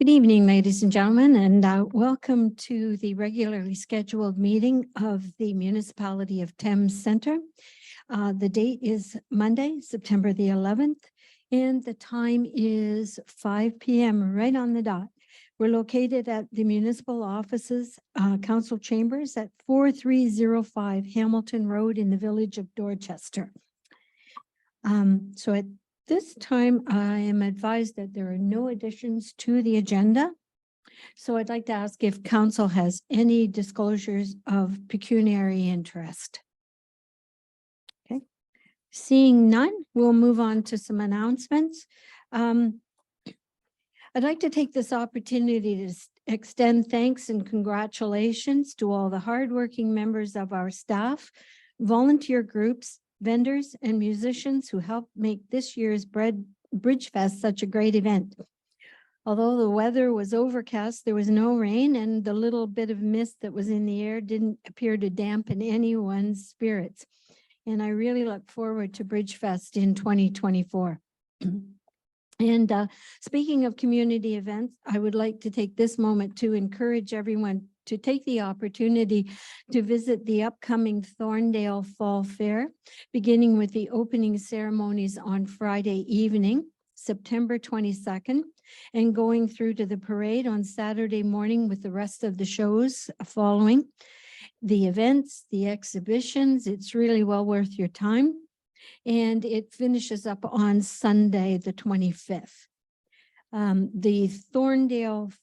Good evening, ladies and gentlemen, and welcome to the regularly scheduled meeting of the Municipality of Thames Centre. The date is Monday, September the 11th, and the time is 5 p.m. right on the dot. We're located at the municipal offices, council chambers at 4305 Hamilton Road in the village of Dorchester. So at this time, I am advised that there are no additions to the agenda. So I'd like to ask if council has any disclosures of pecuniary interest. Okay, seeing none, we'll move on to some announcements. I'd like to take this opportunity to extend thanks and congratulations to all the hardworking members of our staff, volunteer groups, vendors, and musicians who helped make this year's Bridge Fest such a great event. Although the weather was overcast, there was no rain, and the little bit of mist that was in the air didn't appear to dampen anyone's spirits. And I really look forward to Bridge Fest in 2024. And speaking of community events, I would like to take this moment to encourage everyone to take the opportunity to visit the upcoming Thorndale Fall Fair, beginning with the opening ceremonies on Friday evening, September 22nd, and going through to the parade on Saturday morning with the rest of the shows following. The events, the exhibitions, it's really well worth your time. And it finishes up on Sunday, the 25th. The Thorndale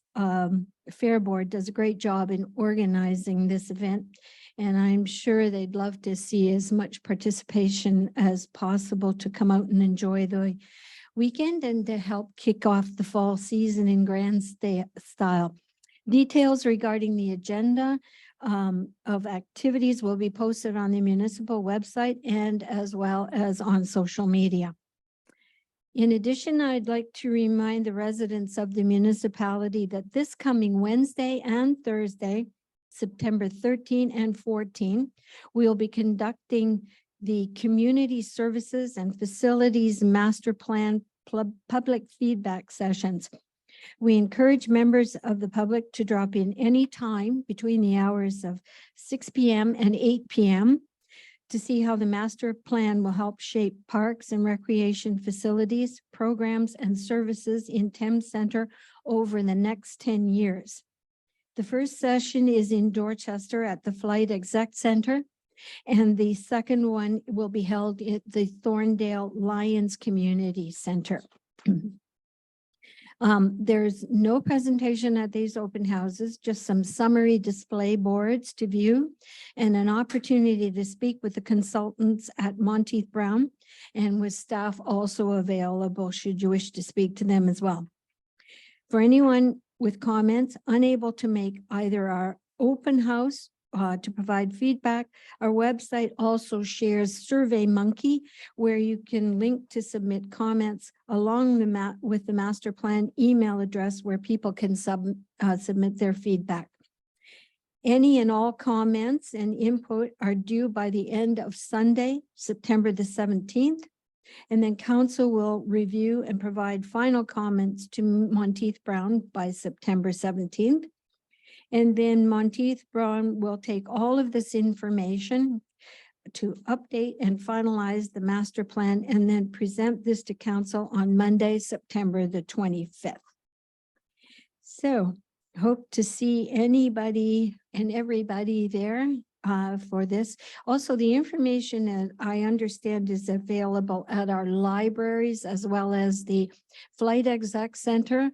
Fair Board does a great job in organizing this event, and I'm sure they'd love to see as much participation as possible to come out and enjoy the weekend and to help kick off the fall season in grand style. Details regarding the agenda of activities will be posted on the municipal website and as well as on social media. In addition, I'd like to remind the residents of the municipality that this coming Wednesday and Thursday, September 13 and 14, we'll be conducting the Community Services and Facilities Master Plan public feedback sessions. We encourage members of the public to drop in any time between the hours of 6 p.m. and 8 p.m. to see how the master plan will help shape parks and recreation facilities, programs, and services in Thames Centre over the next 10 years. The first session is in Dorchester at the Flight Exec Center, and the second one will be held at the Thorndale Lions Community Center. There's no presentation at these open houses, just some summary display boards to view and an opportunity to speak with the consultants at Monteith Brown and with staff also available should you wish to speak to them as well. For anyone with comments unable to make either our open house to provide feedback, our website also shares SurveyMonkey, where you can link to submit comments along the with the master plan email address where people can submit their feedback. Any and all comments and input are due by the end of Sunday, September the 17th, and then council will review and provide final comments to Monteith Brown by September 17th. And then Monteith Brown will take all of this information to update and finalize the master plan and then present this to council on Monday, September the 25th. So hope to see anybody and everybody there for this. Also, the information that I understand is available at our libraries as well as the Flight Exec Center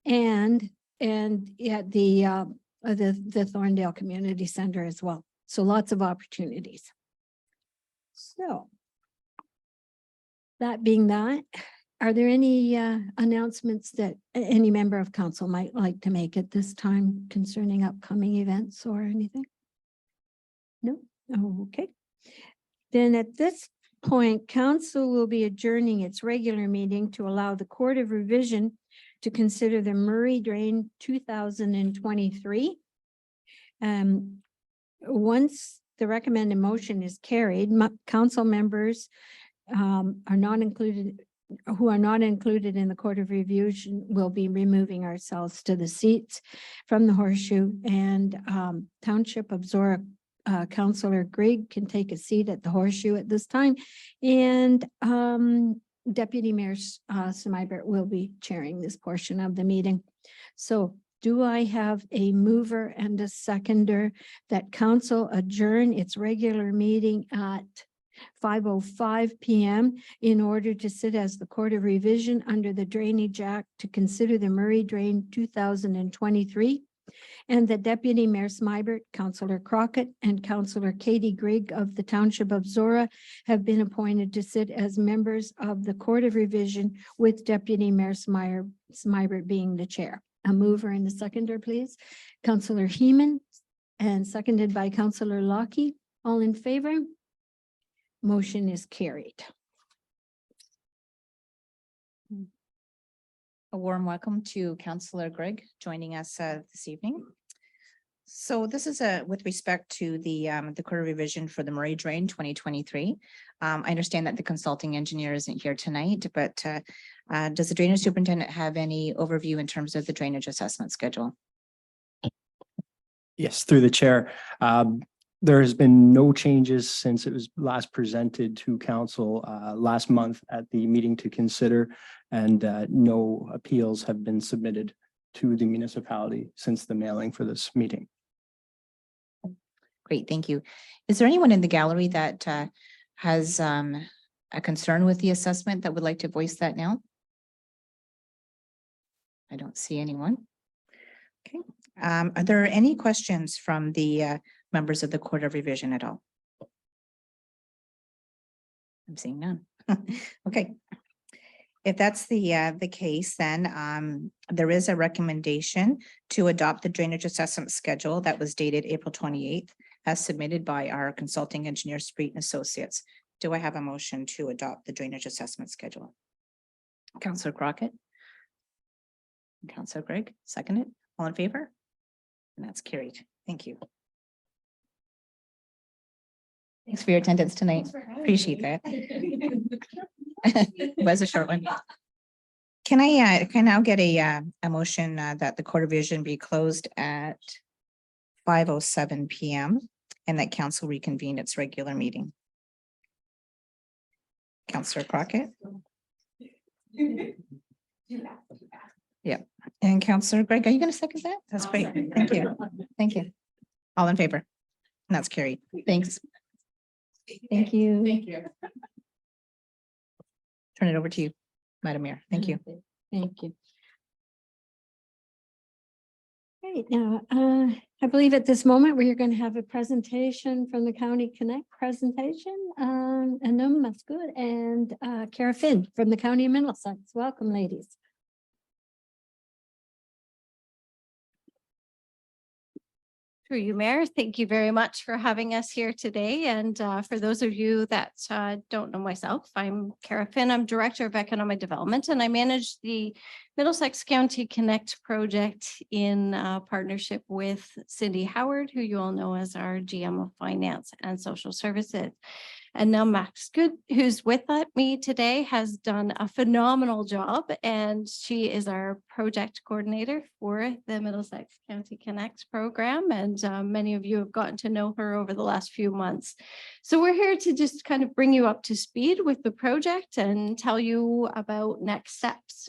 and at the Thorndale Community Center as well. So lots of opportunities. So that being that, are there any announcements that any member of council might like to make at this time concerning upcoming events or anything? No? Oh, okay. Then at this point, council will be adjourning its regular meeting to allow the Court of Revision to consider the Murray Drain 2023. Once the recommended motion is carried, council members are not included who are not included in the Court of Review will be removing ourselves to the seats from the Horseshoe, and Township of Zora Councillor Grigg can take a seat at the Horseshoe at this time, and Deputy Mayor Smybert will be chairing this portion of the meeting. So do I have a mover and a seconder that council adjourn its regular meeting at 5:05 p.m. in order to sit as the Court of Revision under the Drainage Act to consider the Murray Drain 2023, and that Deputy Mayor Smybert, Councillor Crockett, and Councillor Katie Grigg of the Township of Zora have been appointed to sit as members of the Court of Revision, with Deputy Mayor Smybert being the chair. A mover and a seconder, please. Councillor Heeman, and seconded by Councillor Lockie. All in favor? Motion is carried. A warm welcome to Councillor Grigg joining us this evening. So this is with respect to the Court of Revision for the Murray Drain 2023. I understand that the consulting engineer isn't here tonight, but does the drainage superintendent have any overview in terms of the drainage assessment schedule? Yes, through the chair. There has been no changes since it was last presented to council last month at the meeting to consider, and no appeals have been submitted to the municipality since the mailing for this meeting. Great, thank you. Is there anyone in the gallery that has a concern with the assessment that would like to voice that now? I don't see anyone. Okay. Are there any questions from the members of the Court of Revision at all? I'm seeing none. Okay. If that's the case, then there is a recommendation to adopt the drainage assessment schedule that was dated April 28th, as submitted by our consulting engineer, Street and Associates. Do I have a motion to adopt the drainage assessment schedule? Councillor Crockett. Councillor Grigg, second it. All in favor? And that's carried. Thank you. Thanks for your attendance tonight. Appreciate that. It was a short one. Can I now get a motion that the Court of Revision be closed at 5:07 p.m. and that council reconvene its regular meeting? Councillor Crockett. Yeah. And Councillor Grigg, are you going to second that? That's great. Thank you. Thank you. All in favor? And that's carried. Thanks. Thank you. Thank you. Turn it over to you, Madam Mayor. Thank you. Thank you. Right now, I believe at this moment we are going to have a presentation from the County Connect presentation. Anum Mascoud and Cara Finn from the County of Middlesex. Welcome, ladies. Through you, Mayor. Thank you very much for having us here today. And for those of you that don't know myself, I'm Cara Finn. I'm Director of Economic Development, and I manage the Middlesex County Connect project in partnership with Cindy Howard, who you all know as our GM of Finance and Social Services. And now Max Good, who's with me today, has done a phenomenal job, and she is our project coordinator for the Middlesex County Connect program. And many of you have gotten to know her over the last few months. So we're here to just kind of bring you up to speed with the project and tell you about next steps.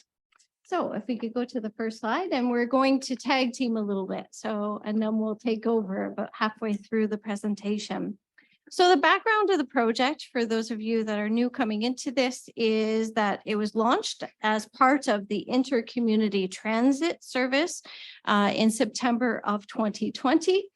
So if we could go to the first slide, and we're going to tag team a little bit. So, and then we'll take over about halfway through the presentation. So the background of the project, for those of you that are new coming into this, is that it was launched as part of the Intercommunity Transit Service in September of 2020.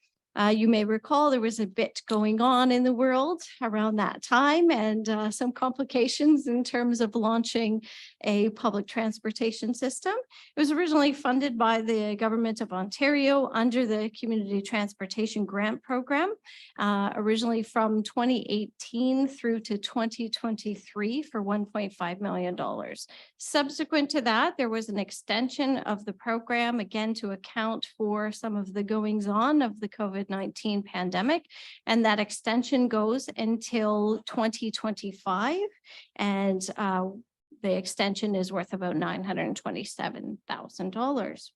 You may recall there was a bit going on in the world around that time, and some complications in terms of launching a public transportation system. It was originally funded by the Government of Ontario under the Community Transportation Grant Program, originally from 2018 through to 2023 for $1.5 million. Subsequent to that, there was an extension of the program, again, to account for some of the goings-on of the COVID-19 pandemic, and that extension goes until 2025. And the extension is worth about $927,000.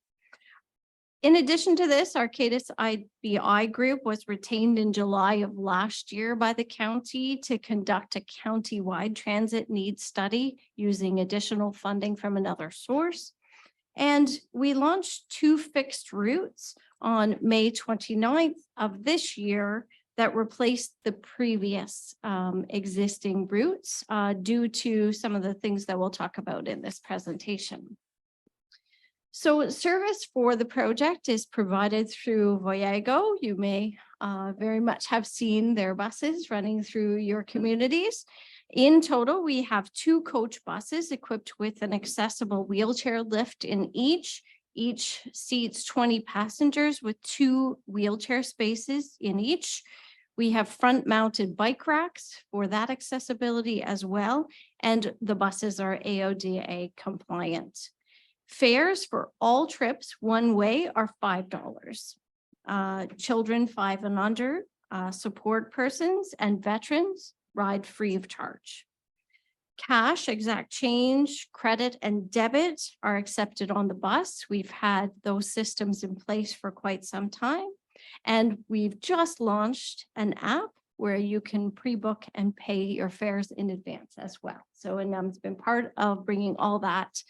In addition to this, Arcadis IBI Group was retained in July of last year by the county to conduct a county-wide transit needs study using additional funding from another source. And we launched 2 fixed routes on May 29th of this year that replaced the previous existing routes due to some of the things that we'll talk about in this presentation. So service for the project is provided through Voyago. You may very much have seen their buses running through your communities. In total, we have 2 coach buses equipped with an accessible wheelchair lift in each. Each seats 20 passengers with 2 wheelchair spaces in each. We have front-mounted bike racks for that accessibility as well, and the buses are AODA compliant. Fares for all trips one way are $5. Children 5 and under, support persons and veterans ride free of charge. Cash, exact change, credit, and debit are accepted on the bus. We've had those systems in place for quite some time. And we've just launched an app where you can pre-book and pay your fares in advance as well. So, and it's been part of bringing all that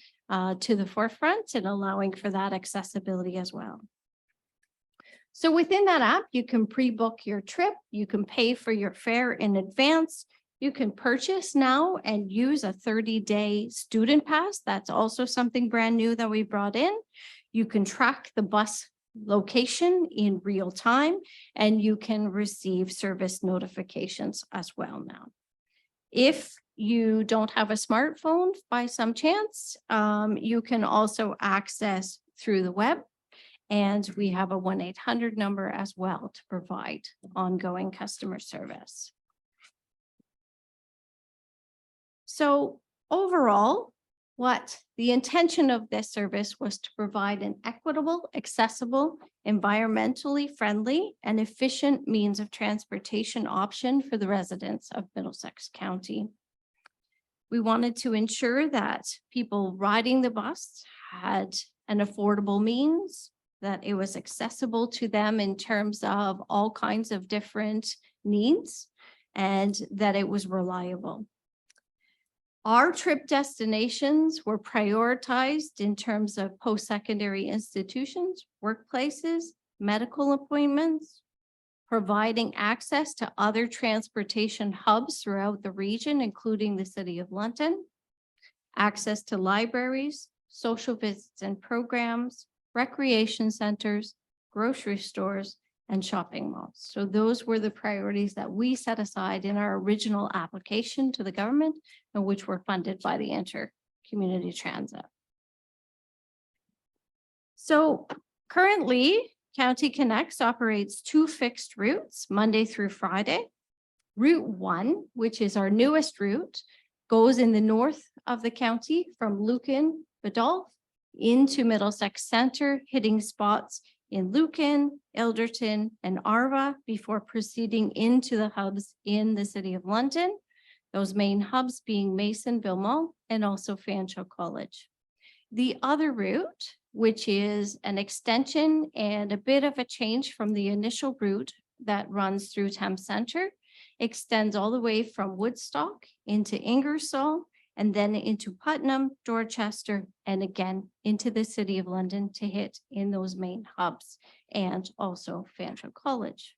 to the forefront and allowing for that accessibility as well. So within that app, you can pre-book your trip, you can pay for your fare in advance, you can purchase now and use a 30-day student pass. That's also something brand new that we brought in. You can track the bus location in real time, and you can receive service notifications as well now. If you don't have a smartphone by some chance, you can also access through the web. And we have a 1-800 number as well to provide ongoing customer service. So overall, what the intention of this service was to provide an equitable, accessible, environmentally friendly, and efficient means of transportation option for the residents of Middlesex County. We wanted to ensure that people riding the bus had an affordable means, that it was accessible to them in terms of all kinds of different needs, and that it was reliable. Our trip destinations were prioritized in terms of post-secondary institutions, workplaces, medical appointments, providing access to other transportation hubs throughout the region, including the City of London, access to libraries, social visits and programs, recreation centers, grocery stores, and shopping malls. So those were the priorities that we set aside in our original application to the government, and which were funded by the Inter-Community Transit. So currently, County Connects operates 2 fixed routes, Monday through Friday. Route 1, which is our newest route, goes in the north of the county from Lucan, Biddulph, into Middlesex Center, hitting spots in Lucan, Ilderton, and Arva before proceeding into the hubs in the City of London, those main hubs being Mason, Villemont, and also Fanshawe College. The other route, which is an extension and a bit of a change from the initial route that runs through Thames Center, extends all the way from Woodstock into Ingersoll, and then into Putnam, Dorchester, and again into the City of London to hit in those main hubs, and also Fanshawe College.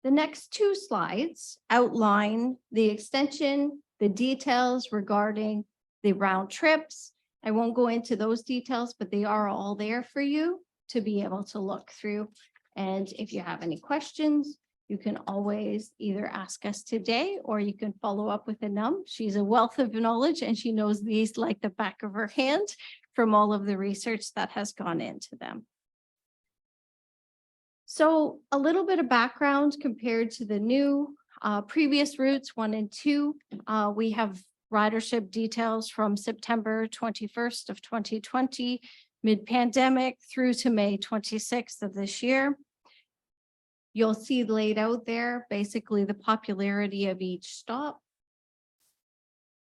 The next 2 slides outline the extension, the details regarding the round trips. I won't go into those details, but they are all there for you to be able to look through. And if you have any questions, you can always either ask us today, or you can follow up with Anum. She's a wealth of knowledge and she knows these like the back of her hand from all of the research that has gone into them. So a little bit of background compared to the new previous routes 1 and 2. We have ridership details from September 21st of 2020, mid-pandemic, through to May 26th of this year. You'll see laid out there basically the popularity of each stop.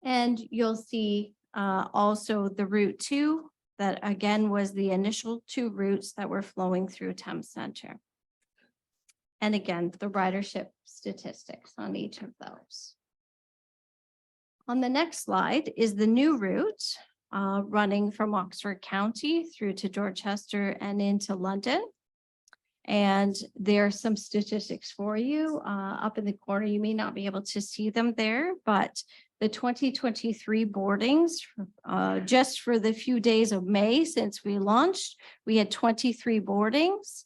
And you'll see also the Route 2, that again was the initial 2 routes that were flowing through Thames Center. And again, the ridership statistics on each of those. On the next slide is the new route running from Oxford County through to Dorchester and into London. And there are some statistics for you up in the corner. You may not be able to see them there, but the 2023 boardings, just for the few days of May since we launched, we had 23 boardings.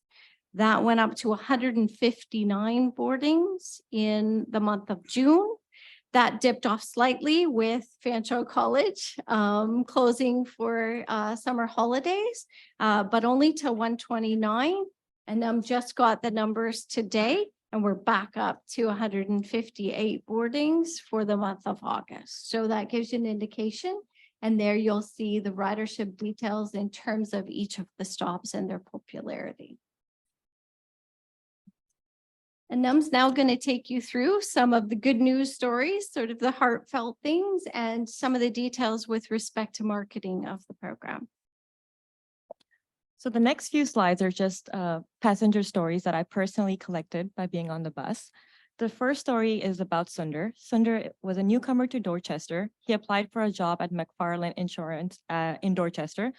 That went up to 159 boardings in the month of June. That dipped off slightly with Fanshawe College closing for summer holidays, but only to 129. And just got the numbers today, and we're back up to 158 boardings for the month of August. So that gives you an indication. And there you'll see the ridership details in terms of each of the stops and their popularity. And Num's now going to take you through some of the good news stories, sort of the heartfelt things, and some of the details with respect to marketing of the program. So the next few slides are just passenger stories that I personally collected by being on the bus. The first story is about Sundar. Sundar was a newcomer to Dorchester. He applied for a job at McFarland Insurance in Dorchester.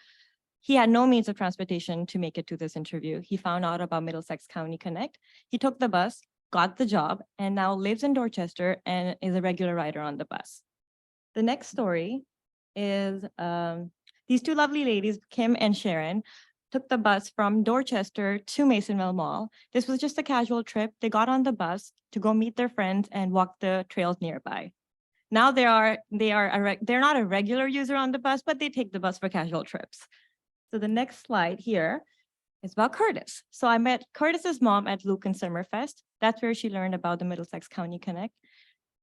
He had no means of transportation to make it to this interview. He found out about Middlesex County Connect. He took the bus, got the job, and now lives in Dorchester and is a regular rider on the bus. The next story is these 2 lovely ladies, Kim and Sharon, took the bus from Dorchester to Masonville Mall. This was just a casual trip. They got on the bus to go meet their friends and walk the trails nearby. Now they're not a regular user on the bus, but they take the bus for casual trips. So the next slide here is about Curtis. So I met Curtis's mom at Lucan Summerfest. That's where she learned about the Middlesex County Connect.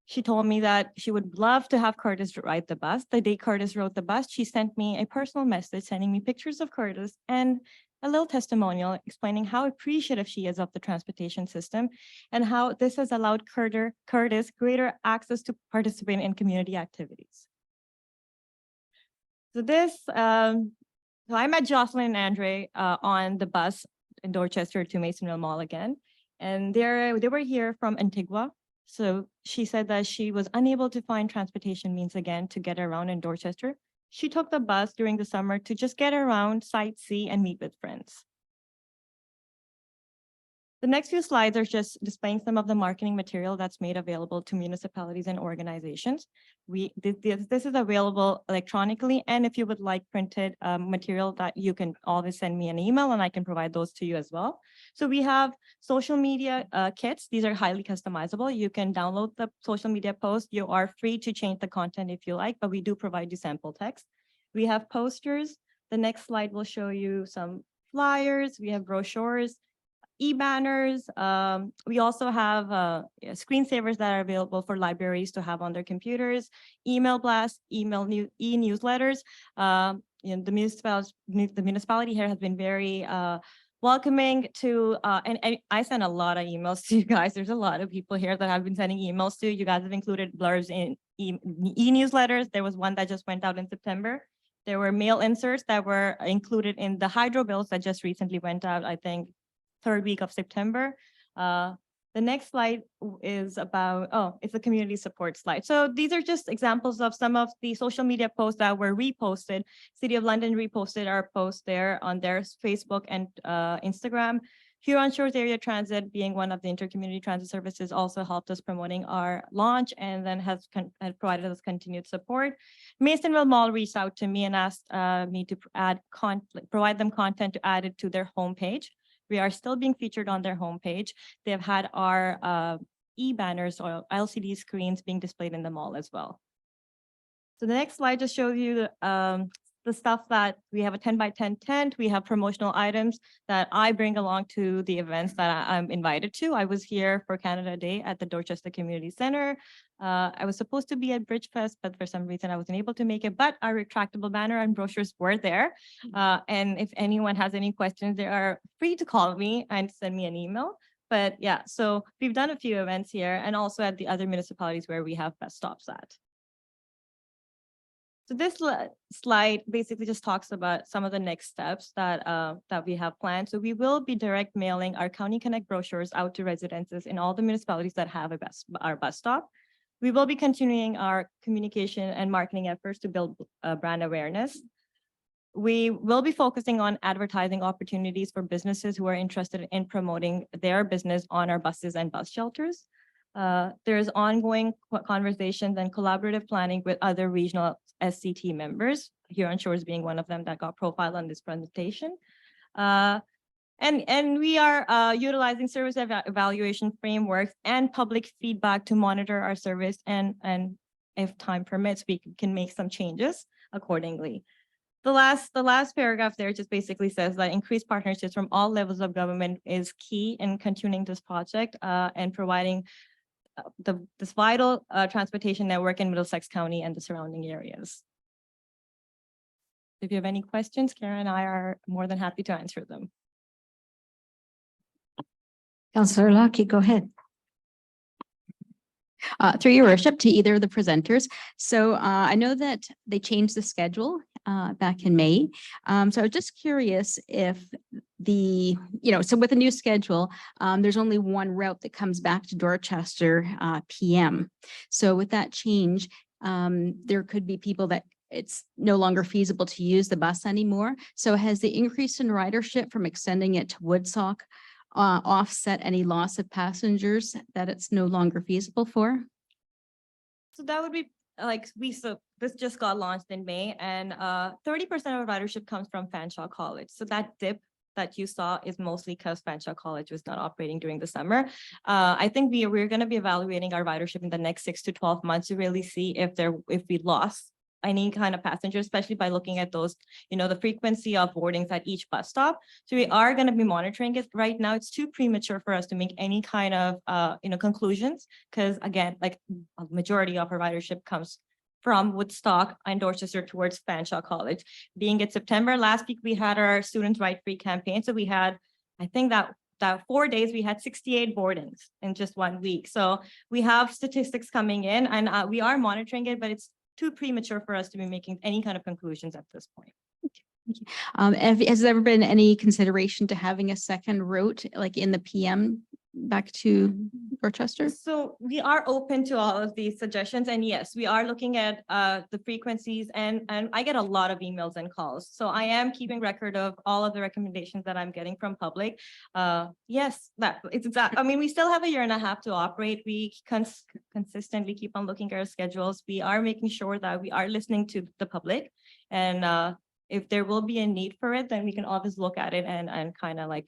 She told me that she would love to have Curtis ride the bus. The day Curtis rode the bus, she sent me a personal message sending me pictures of Curtis and a little testimonial explaining how appreciative she is of the transportation system and how this has allowed Curtis greater access to participate in community activities. So so I met Jocelyn and Andre on the bus in Dorchester to Masonville Mall again, and they were here from Antigua. So she said that she was unable to find transportation means again to get around in Dorchester. She took the bus during the summer to just get around, sightsee, and meet with friends. The next few slides are just displaying some of the marketing material that's made available to municipalities and organizations. This is available electronically, and if you would like printed material, that you can always send me an email and I can provide those to you as well. So we have social media kits. These are highly customizable. You can download the social media post. You are free to change the content if you like, but we do provide you sample text. We have posters. The next slide will show you some flyers. We have brochures, e-banners. We also have screensavers that are available for libraries to have on their computers, email blasts, e-newsletters. The municipality here has been very welcoming to, and I send a lot of emails to you guys. There's a lot of people here that I've been sending emails to. You guys have included blurbs in e-newsletters. There was one that just went out in September. There were mail inserts that were included in the hydro bills that just recently went out, I think, 3rd week of September. The next slide is about, it's a community support slide. So these are just examples of some of the social media posts that were reposted. City of London reposted our post there on their Facebook and Instagram. Huron Shores Area Transit, being one of the intercommunity transit services, also helped us promoting our launch and then has provided us continued support. Masonville Mall reached out to me and asked me to provide them content to add it to their homepage. We are still being featured on their homepage. They have had our e-banners or LCD screens being displayed in the mall as well. So the next slide just shows you the stuff that we have a 10x10 tent. We have promotional items that I bring along to the events that I'm invited to. I was here for Canada Day at the Dorchester Community Center. I was supposed to be at Bridgefest, but for some reason I wasn't able to make it, but our retractable banner and brochures were there. And if anyone has any questions, they are free to call me and send me an email. But yeah, so we've done a few events here and also at the other municipalities where we have bus stops at. So this slide basically just talks about some of the next steps that we have planned. So we will be direct mailing our County Connect brochures out to residences in all the municipalities that have our bus stop. We will be continuing our communication and marketing efforts to build brand awareness. We will be focusing on advertising opportunities for businesses who are interested in promoting their business on our buses and bus shelters. There's ongoing conversations and collaborative planning with other regional SCT members, Huron Shores being one of them that got profiled on this presentation. And we are utilizing service evaluation frameworks and public feedback to monitor our service, and if time permits, we can make some changes accordingly. The last paragraph there just basically says that increased partnerships from all levels of government is key in continuing this project and providing this vital transportation network in Middlesex County and the surrounding areas. If you have any questions, Karen and I are more than happy to answer them. Councillor Lucky, go ahead. Through your worship, to either of the presenters. So I know that they changed the schedule back in May. So I was just curious if so with the new schedule, there's only one route that comes back to Dorchester PM. So with that change, there could be people that it's no longer feasible to use the bus anymore. So has the increase in ridership from extending it to Woodstock offset any loss of passengers that it's no longer feasible for? So that would be so this just got launched in May, and 30% of ridership comes from Fanshawe College. So that dip that you saw is mostly because Fanshawe College was not operating during the summer. I think we're going to be evaluating our ridership in the next 6 to 12 months to really see if we lost any kind of passenger, especially by looking at those, the frequency of boardings at each bus stop. So we are going to be monitoring it. Right now, it's too premature for us to make any kind of, conclusions, because again, like a majority of our ridership comes from Woodstock and Dorchester towards Fanshawe College. Being it's September, last week we had our Students Ride Free campaign. So we had, I think that 4 days, we had 68 boardings in just 1 week. So we have statistics coming in, and we are monitoring it, but it's too premature for us to be making any kind of conclusions at this point. Has there ever been any consideration to having a second route, like in the PM back to Dorchester? So we are open to all of these suggestions, and yes, we are looking at the frequencies, and I get a lot of emails and calls. So I am keeping record of all of the recommendations that I'm getting from public. Yes, that it's exact. I mean, we still have a year and a half to operate. We consistently keep on looking at our schedules. We are making sure that we are listening to the public, and if there will be a need for it, then we can always look at it and kind of like,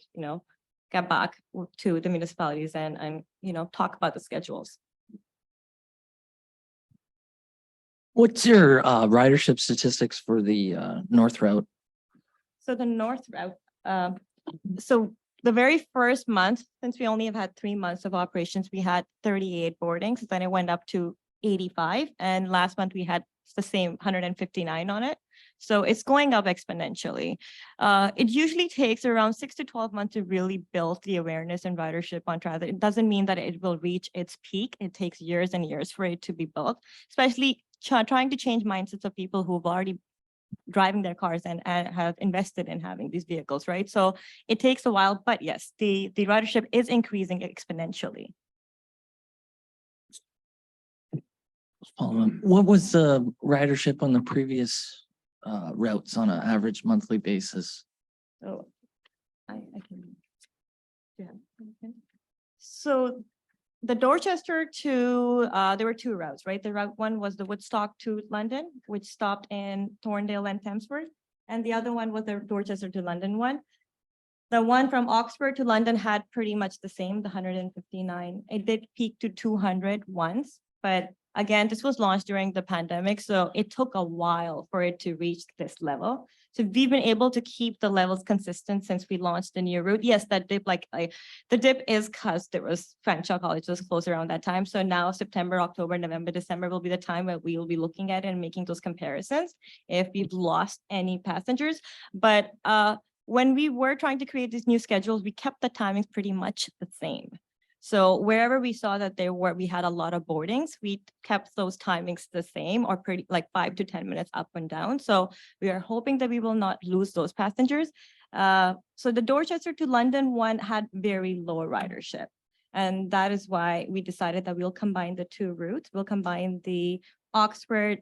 get back to the municipalities and talk about the schedules. What's your ridership statistics for the north route? So the north route, so the very first month, since we only have had 3 months of operations, we had 38 boardings. Then it went up to 85, and last month we had the same 159 on it. So it's going up exponentially. It usually takes around 6 to 12 months to really build the awareness and ridership on transit. It doesn't mean that it will reach its peak. It takes years and years for it to be built, especially trying to change mindsets of people who've already driving their cars and have invested in having these vehicles, right? So it takes a while, but yes, the ridership is increasing exponentially. What was the ridership on the previous routes on an average monthly basis? So I can, yeah. So the Dorchester to, there were 2 routes, right? The route one was the Woodstock to London, which stopped in Thorndale and Thamesford. And the other one was the Dorchester to London one. The one from Oxford to London had pretty much the same, the 159. It did peak to 200 once, but again, this was launched during the pandemic, so it took a while for it to reach this level. So we've been able to keep the levels consistent since we launched the new route. Yes, that dip, the dip is because there was Fanshawe College was closed around that time. So now September, October, November, December will be the time where we will be looking at it and making those comparisons if we've lost any passengers. But when we were trying to create these new schedules, we kept the timings pretty much the same. So wherever we saw that we had a lot of boardings, we kept those timings the same or pretty like 5 to 10 minutes up and down. So we are hoping that we will not lose those passengers. So the Dorchester to London one had very low ridership. And that is why we decided that we'll combine the two routes. We'll combine the Oxford,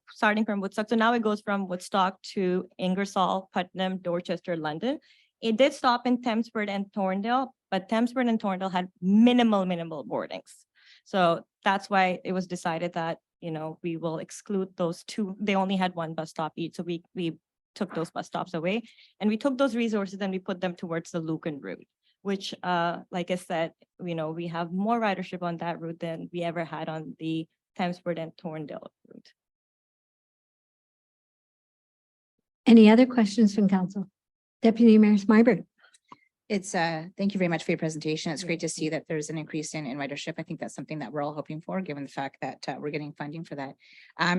starting from Woodstock. So now it goes from Woodstock to Ingersoll, Putnam, Dorchester, London. It did stop in Thamesford and Thorndale, but Thamesford and Thorndale had minimal boardings. So that's why it was decided that, we will exclude those two. They only had one bus stop each. So we took those bus stops away, and we took those resources and we put them towards the Lucan route, which, like I said, we have more ridership on that route than we ever had on the Thamesford and Thorndale route. Any other questions from council? Deputy Mayor Smyberg. Thank you very much for your presentation. It's great to see that there's an increase in ridership. I think that's something that we're all hoping for, given the fact that we're getting funding for that.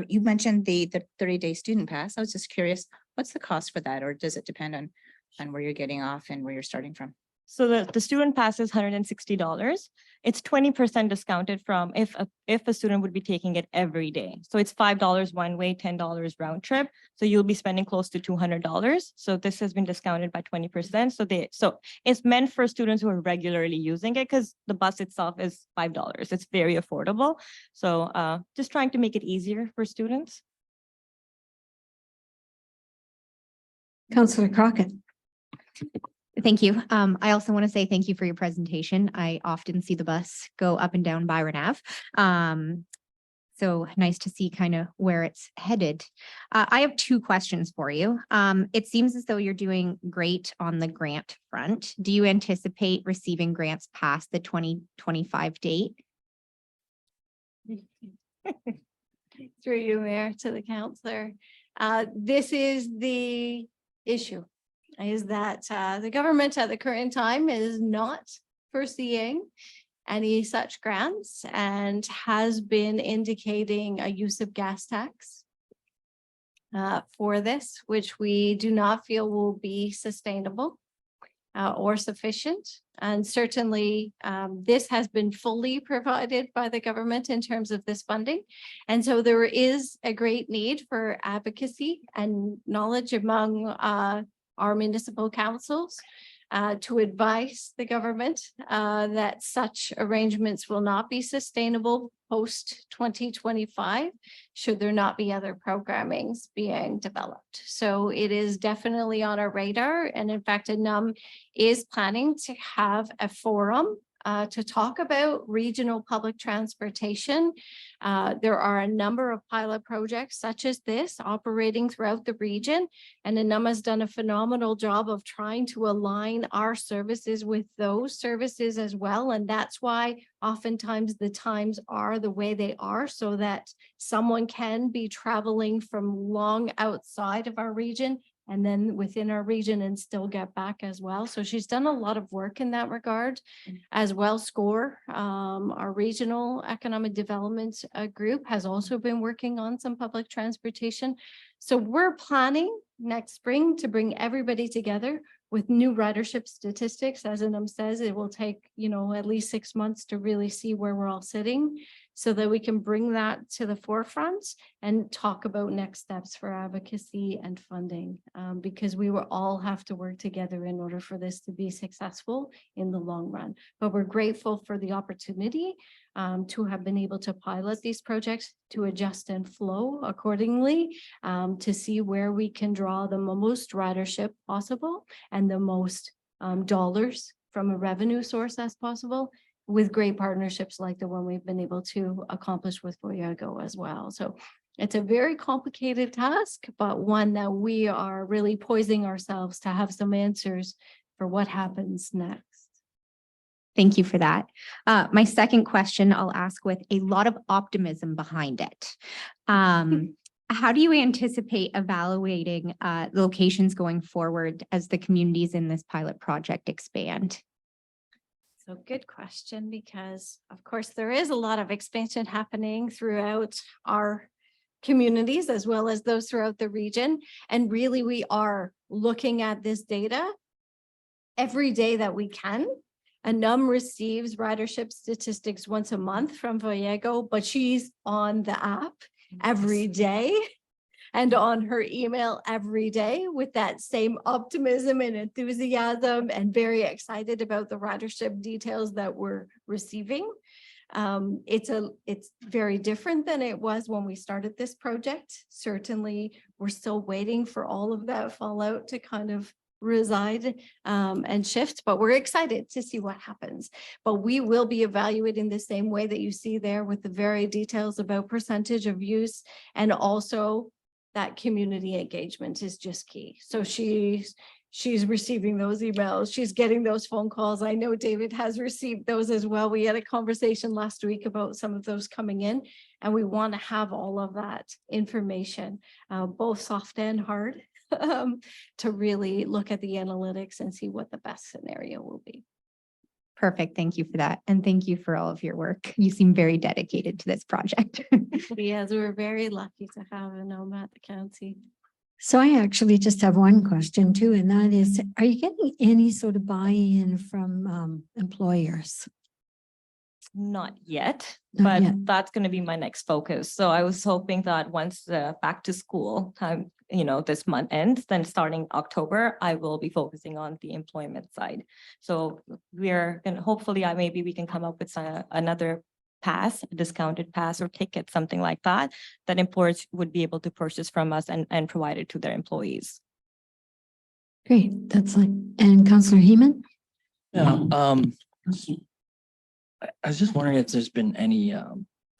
You mentioned the 30-day student pass. I was just curious, what's the cost for that, or does it depend on where you're getting off and where you're starting from? So the student pass is $160. It's 20% discounted from if a student would be taking it every day. So it's $5 one way, $10 round trip. So you'll be spending close to $200. So this has been discounted by 20%. So it's meant for students who are regularly using it, because the bus itself is $5. It's very affordable. So just trying to make it easier for students. Councillor Crockett. Thank you. I also want to say thank you for your presentation. I often see the bus go up and down Byron Ave. So nice to see kind of where it's headed. I have two questions for you. It seems as though you're doing great on the grant front. Do you anticipate receiving grants past the 2025 date? Through you, Mayor, to the councillor. This is the issue, is that the government at the current time is not foreseeing any such grants and has been indicating a use of gas tax for this, which we do not feel will be sustainable or sufficient. And certainly this has been fully provided by the government in terms of this funding. And so there is a great need for advocacy and knowledge among our municipal councils to advise the government that such arrangements will not be sustainable post 2025 should there not be other programmings being developed. So it is definitely on our radar. And in fact, NUM is planning to have a forum to talk about regional public transportation. There are a number of pilot projects such as this operating throughout the region, and NUM has done a phenomenal job of trying to align our services with those services as well. And that's why oftentimes the times are the way they are, so that someone can be traveling from long outside of our region and then within our region and still get back as well. So she's done a lot of work in that regard as well. SCORE, our regional economic development group, has also been working on some public transportation. So we're planning next spring to bring everybody together with new ridership statistics. As NUM says, it will take, at least 6 months to really see where we're all sitting, so that we can bring that to the forefront and talk about next steps for advocacy and funding, because we will all have to work together in order for this to be successful in the long run. But we're grateful for the opportunity to have been able to pilot these projects, to adjust and flow accordingly, to see where we can draw the most ridership possible and the most dollars from a revenue source as possible, with great partnerships like the one we've been able to accomplish with Voyago as well. So it's a very complicated task, but one that we are really poising ourselves to have some answers for what happens next. Thank you for that. My second question I'll ask with a lot of optimism behind it. How do you anticipate evaluating locations going forward as the communities in this pilot project expand? So good question, because of course there is a lot of expansion happening throughout our communities as well as those throughout the region. And really we are looking at this data every day that we can Anum receives ridership statistics once a month from Vallejo, but she's on the app every day and on her email every day with that same optimism and enthusiasm and very excited about the ridership details that we're receiving. It's very different than it was when we started this project. Certainly, we're still waiting for all of that fallout to kind of reside and shift, but we're excited to see what happens. But we will be evaluating the same way that you see there with the very details about percentage of use, and also that community engagement is just key. So she's receiving those emails, she's getting those phone calls. I know David has received those as well. We had a conversation last week about some of those coming in, and we want to have all of that information, both soft and hard, to really look at the analytics and see what the best scenario will be. Perfect. Thank you for that. And thank you for all of your work. You seem very dedicated to this project. Yes, we're very lucky to have a gnome at the county. So I actually just have one question too, and that is, are you getting any sort of buy-in from employers? Not yet, Not but yet. that's going to be my next focus. So I was hoping that once the back to school time, this month ends, then starting October, I will be focusing on the employment side. So we're going to, hopefully, maybe we can come up with another pass, a discounted pass or ticket, something like that, that employers would be able to purchase from us and provide it to their employees. Great, that's like, and Councillor Heeman? Yeah, I was just wondering if there's been any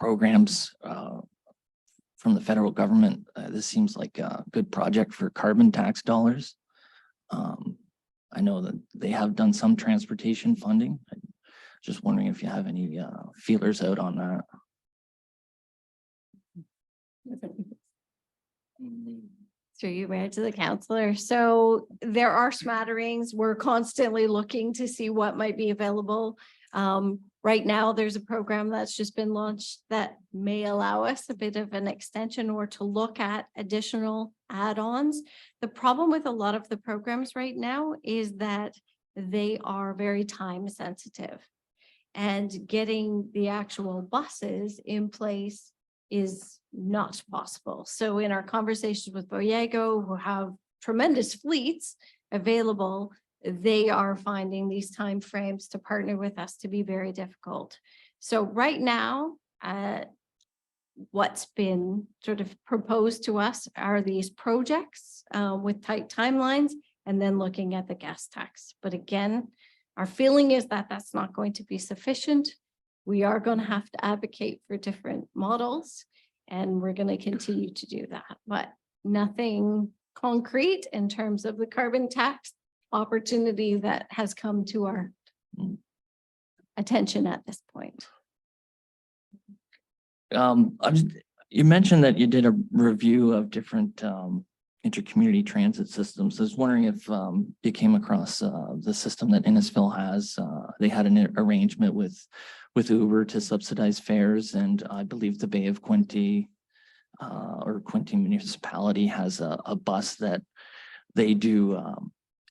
programs from the federal government. This seems like a good project for carbon tax dollars. I know that they have done some transportation funding. Just wondering if you have any feelers out on that. Through you, Mayor, to the councillor. So there are smatterings. We're constantly looking to see what might be available. Right now, there's a program that's just been launched that may allow us a bit of an extension or to look at additional add-ons. The problem with a lot of the programs right now is that they are very time sensitive. And getting the actual buses in place is not possible. So in our conversations with Vallejo, who have tremendous fleets available, they are finding these timeframes to partner with us to be very difficult. So right now, what's been sort of proposed to us are these projects with tight timelines, and then looking at the gas tax. But again, our feeling is that that's not going to be sufficient. We are going to have to advocate for different models, and we're going to continue to do that, but nothing concrete in terms of the carbon tax opportunity that has come to our attention at this point. You mentioned that you did a review of different intercommunity transit systems. I was wondering if you came across the system that Innisfil has. They had an arrangement with Uber to subsidize fares, and I believe the Bay of Quinte or Quinte municipality has a bus that they do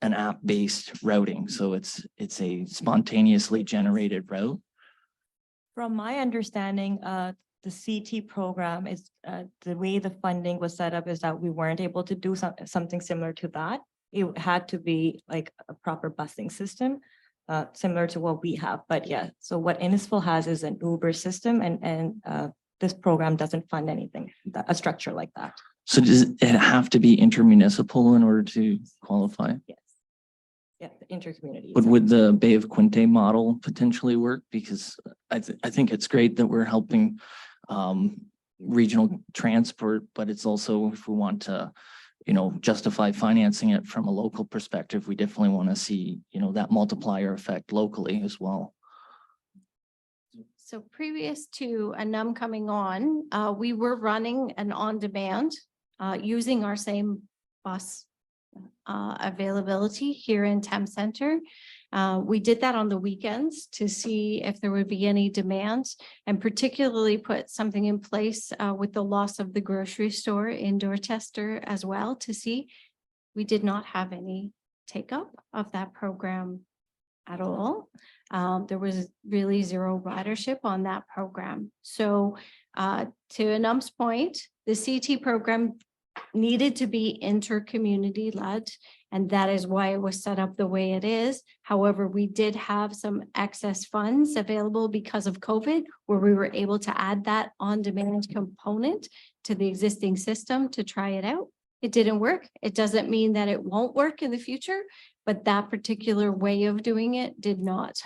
an app-based routing. So it's a spontaneously generated route. From my understanding, the CT program is the way the funding was set up is that we weren't able to do something similar to that. It had to be like a proper busing system, similar to what we have. But yeah, so what Innisfil has is an Uber system, and this program doesn't fund anything, a structure like that. So does it have to be intermunicipal in order to qualify? Yes. Yeah, the intercommunity. Would the Bay of Quinte model potentially work? Because I think it's great that we're helping regional transport, but it's also, if we want to, justify financing it from a local perspective, we definitely want to see, that multiplier effect locally as well. So previous to Anum coming on, we were running an on-demand using our same bus availability here in Thames Center. We did that on the weekends to see if there would be any demand, and particularly put something in place with the loss of the grocery store in Dorchester as well, to see. We did not have any take up of that program at all. There was really zero ridership on that program. So to Anum's point, the CT program needed to be inter-community led, and that is why it was set up the way it is. However, we did have some excess funds available because of COVID, where we were able to add that on-demand component to the existing system to try it out. It didn't work. It doesn't mean that it won't work in the future, but that particular way of doing it did not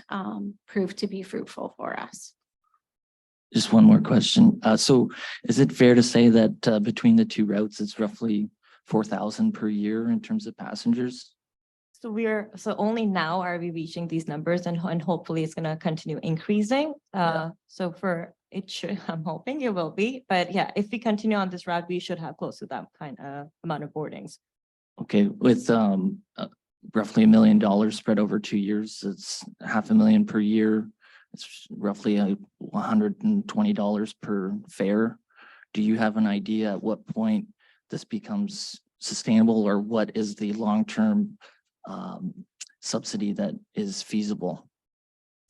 prove to be fruitful for us. Just one more question. So is it fair to say that between the two routes, it's roughly 4,000 per year in terms of passengers? So only now are we reaching these numbers, and hopefully it's gonna continue increasing. So it should, I'm hoping it will be, but yeah, if we continue on this route, we should have close to that kind of amount of boardings. Okay, with roughly $1 million spread over 2 years, it's $500,000 per year. It's roughly $120 per fare. Do you have an idea at what point this becomes sustainable, or what is the long-term subsidy that is feasible?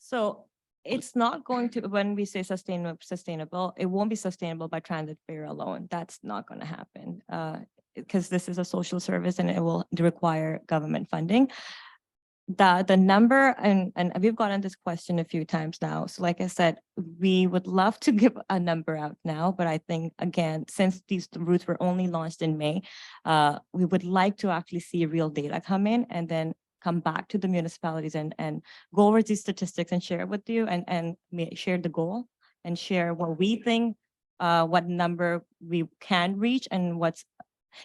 So it's not going to, when we say sustainable, it won't be sustainable by transit fare alone. That's not going to happen because this is a social service and it will require government funding. The number, and we've gotten this question a few times now. So like I said, we would love to give a number out now, but I think, again, since these routes were only launched in May, we would like to actually see real data come in and then come back to the municipalities and go over these statistics and share with you and share the goal and share what we think, what number we can reach and what's,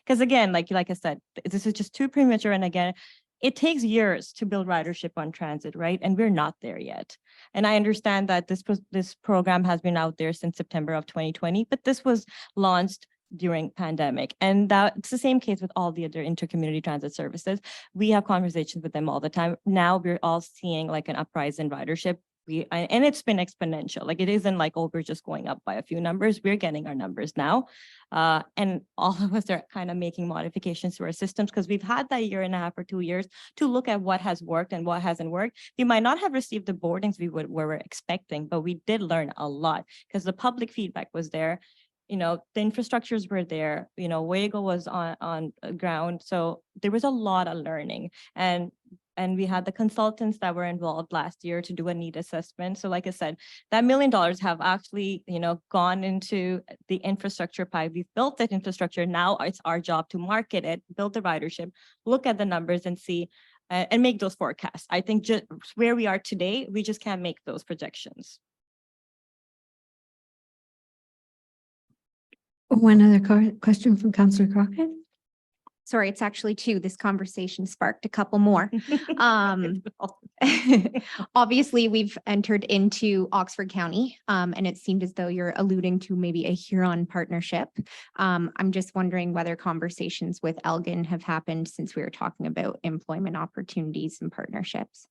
because again, like I said, this is just too premature. And again, it takes years to build ridership on transit, right? And we're not there yet. And I understand that this program has been out there since September of 2020, but this was launched during pandemic. And it's the same case with all the other intercommunity transit services. We have conversations with them all the time. Now we're all seeing like an uprise in ridership. And it's been exponential. Like it isn't like, oh, we're just going up by a few numbers. We're getting our numbers now. And all of us are kind of making modifications to our systems because we've had that 1.5 or 2 years to look at what has worked and what hasn't worked. We might not have received the boardings we were expecting, but we did learn a lot because the public feedback was there. You know, the infrastructures were there, you know, Waygo was on ground. So there was a lot of learning. And we had the consultants that were involved last year to do a need assessment. So like I said, that $1 million have actually, you know, gone into the infrastructure pipe. We've built that infrastructure. Now it's our job to market it, build the ridership, look at the numbers and see, and make those forecasts. I think just where we are today, we just can't make those projections. One other question from Councillor Crockett. Sorry, it's actually two. This conversation sparked a couple more. Obviously, we've entered into Oxford County, and it seemed as though you're alluding to maybe a Huron partnership. I'm just wondering whether conversations with Elgin have happened since we were talking about employment opportunities and partnerships.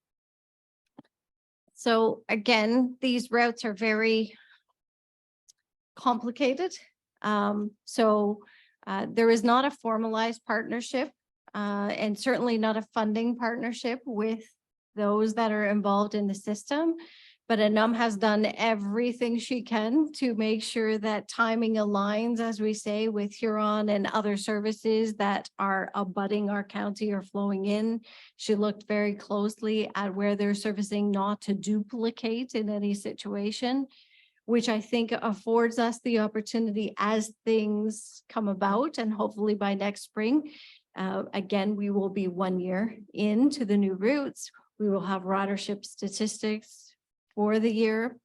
So again, these routes are very complicated. There is not a formalized partnership and certainly not a funding partnership with those that are involved in the system. But Anum has done everything she can to make sure that timing aligns, as we say, with Huron and other services that are abutting our county or flowing in. She looked very closely at where they're servicing not to duplicate in any situation, which I think affords us the opportunity as things come about, and hopefully by next spring, again, we will be 1 year into the new routes. We will have ridership statistics for the year.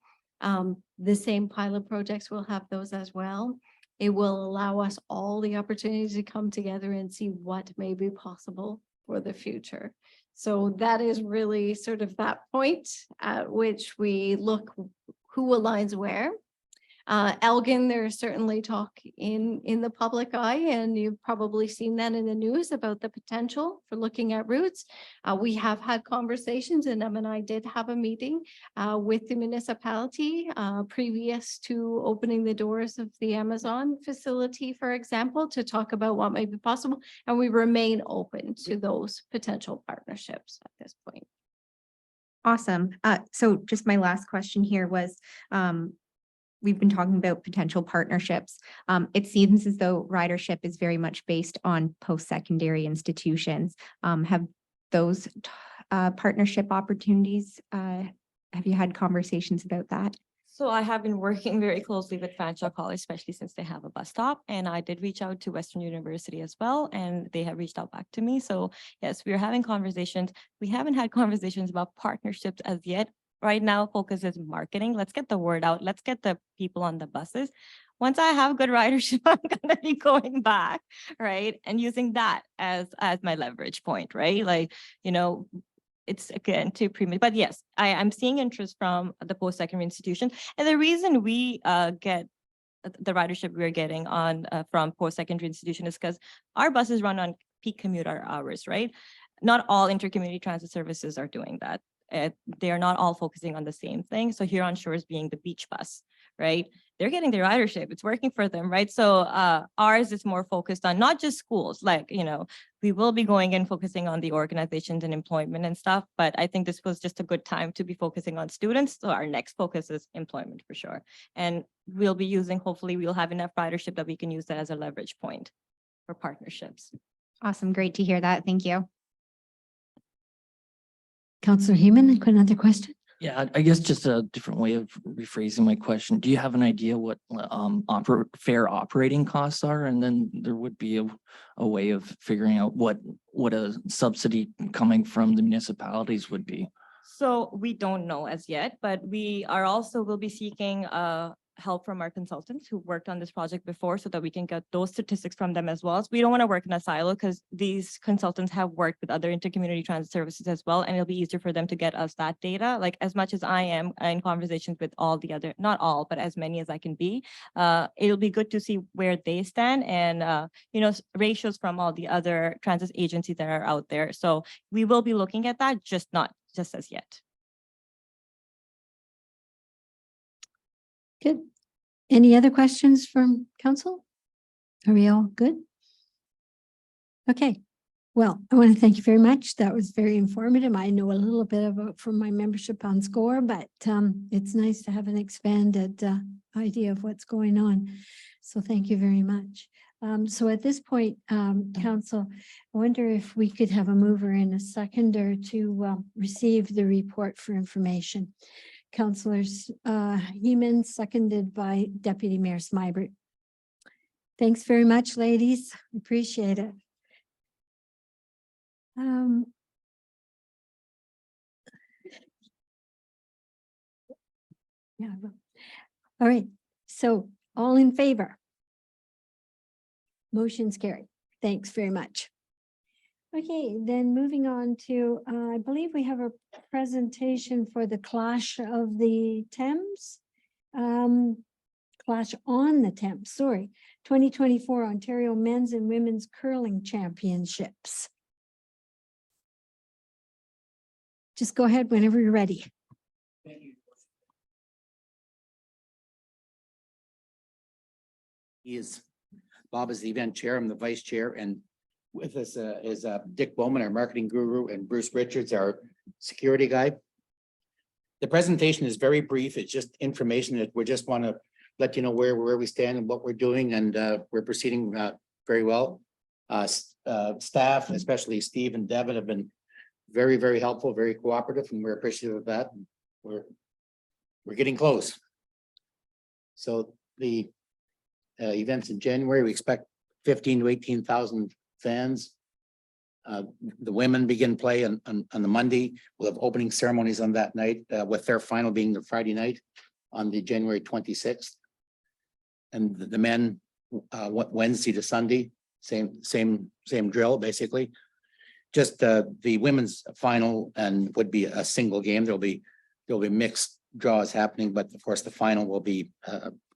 The same pilot projects will have those as well. It will allow us all the opportunities to come together and see what may be possible for the future. So that is really sort of that point at which we look who aligns where. Elgin, there's certainly talk in the public eye, and you've probably seen that in the news about the potential for looking at routes. We have had conversations, and Em and I did have a meeting with the municipality previous to opening the doors of the Amazon facility, for example, to talk about what may be possible. And we remain open to those potential partnerships at this point. Awesome. So just my last question here was, we've been talking about potential partnerships. It seems as though ridership is very much based on post-secondary institutions. Have those partnership opportunities, have you had conversations about that? So I have been working very closely with Fanshawe College, especially since they have a bus stop. And I did reach out to Western University as well, and they have reached out back to me. So yes, we are having conversations. We haven't had conversations about partnerships as yet. Right now, focus is marketing. Let's get the word out. Let's get the people on the buses. Once I have good ridership, I'm gonna be going back, right? And using that as my leverage point, right? Like, you know, it's again too premature, but yes, I'm seeing interest from the post-secondary institution. And the reason we get the ridership we're getting on from post-secondary institution is because our buses run on peak commuter hours, right? Not all intercommunity transit services are doing that. They are not all focusing on the same thing. So Huron Shores being the beach bus, right? They're getting their ridership. It's working for them, right? So ours is more focused on not just schools, like, you know, we will be going and focusing on the organizations and employment and stuff, but I think this was just a good time to be focusing on students. So our next focus is employment for sure. And we'll be using, hopefully we'll have enough ridership that we can use that as a leverage point for partnerships. Awesome. Great to hear that. Thank you. Councillor Heeman, another question? Yeah, I guess just a different way of rephrasing my question. Do you have an idea what fair operating costs are? And then there would be a way of figuring out what a subsidy coming from the municipalities would be. So we don't know as yet, but we are also will be seeking help from our consultants who worked on this project before so that we can get those statistics from them as well. So we don't want to work in a silo because these consultants have worked with other intercommunity transit services as well, and it'll be easier for them to get us that data. Like as much as I am in conversations with all the other, not all, but as many as I can be, it'll be good to see where they stand and, you know, ratios from all the other transit agencies that are out there. So we will be looking at that, just as yet. Good. Any other questions from council? Are we all good? Okay. Well, I want to thank you very much. That was very informative. I know a little bit about from my membership on SCORE, but it's nice to have an expanded idea of what's going on. So thank you very much. So at this point, council, I wonder if we could have a mover and a seconder to receive the report for information. Councillors Heeman, seconded by Deputy Mayor Smybert. Thanks very much, ladies. Appreciate it. Yeah. I will. All right. So all in favor? Motion's carried. Thanks very much. Okay, then moving on to, I believe we have a presentation for the Clash of the Thames. Clash on the Thames, sorry. 2024 Ontario Men's and Women's Curling Championships. Just go ahead whenever you're ready. Thank you. Bob is the event chair, I'm the vice chair, and with us is Dick Bowman, our marketing guru, and Bruce Richards, our security guy. The presentation is very brief. It's just information that we just want to let you know where we stand and what we're doing, and we're proceeding very well. Staff, especially Steve and Devin, have been very, very helpful, very cooperative, and we're appreciative of that. We're getting close. So the events in January, we expect 15 to 18,000 fans. The women begin play on the Monday. We'll have opening ceremonies on that night, with their final being the Friday night on the January 26th. And the men, Wednesday to Sunday, same drill, basically. Just the women's final and would be a single game. There'll be mixed draws happening, but of course the final will be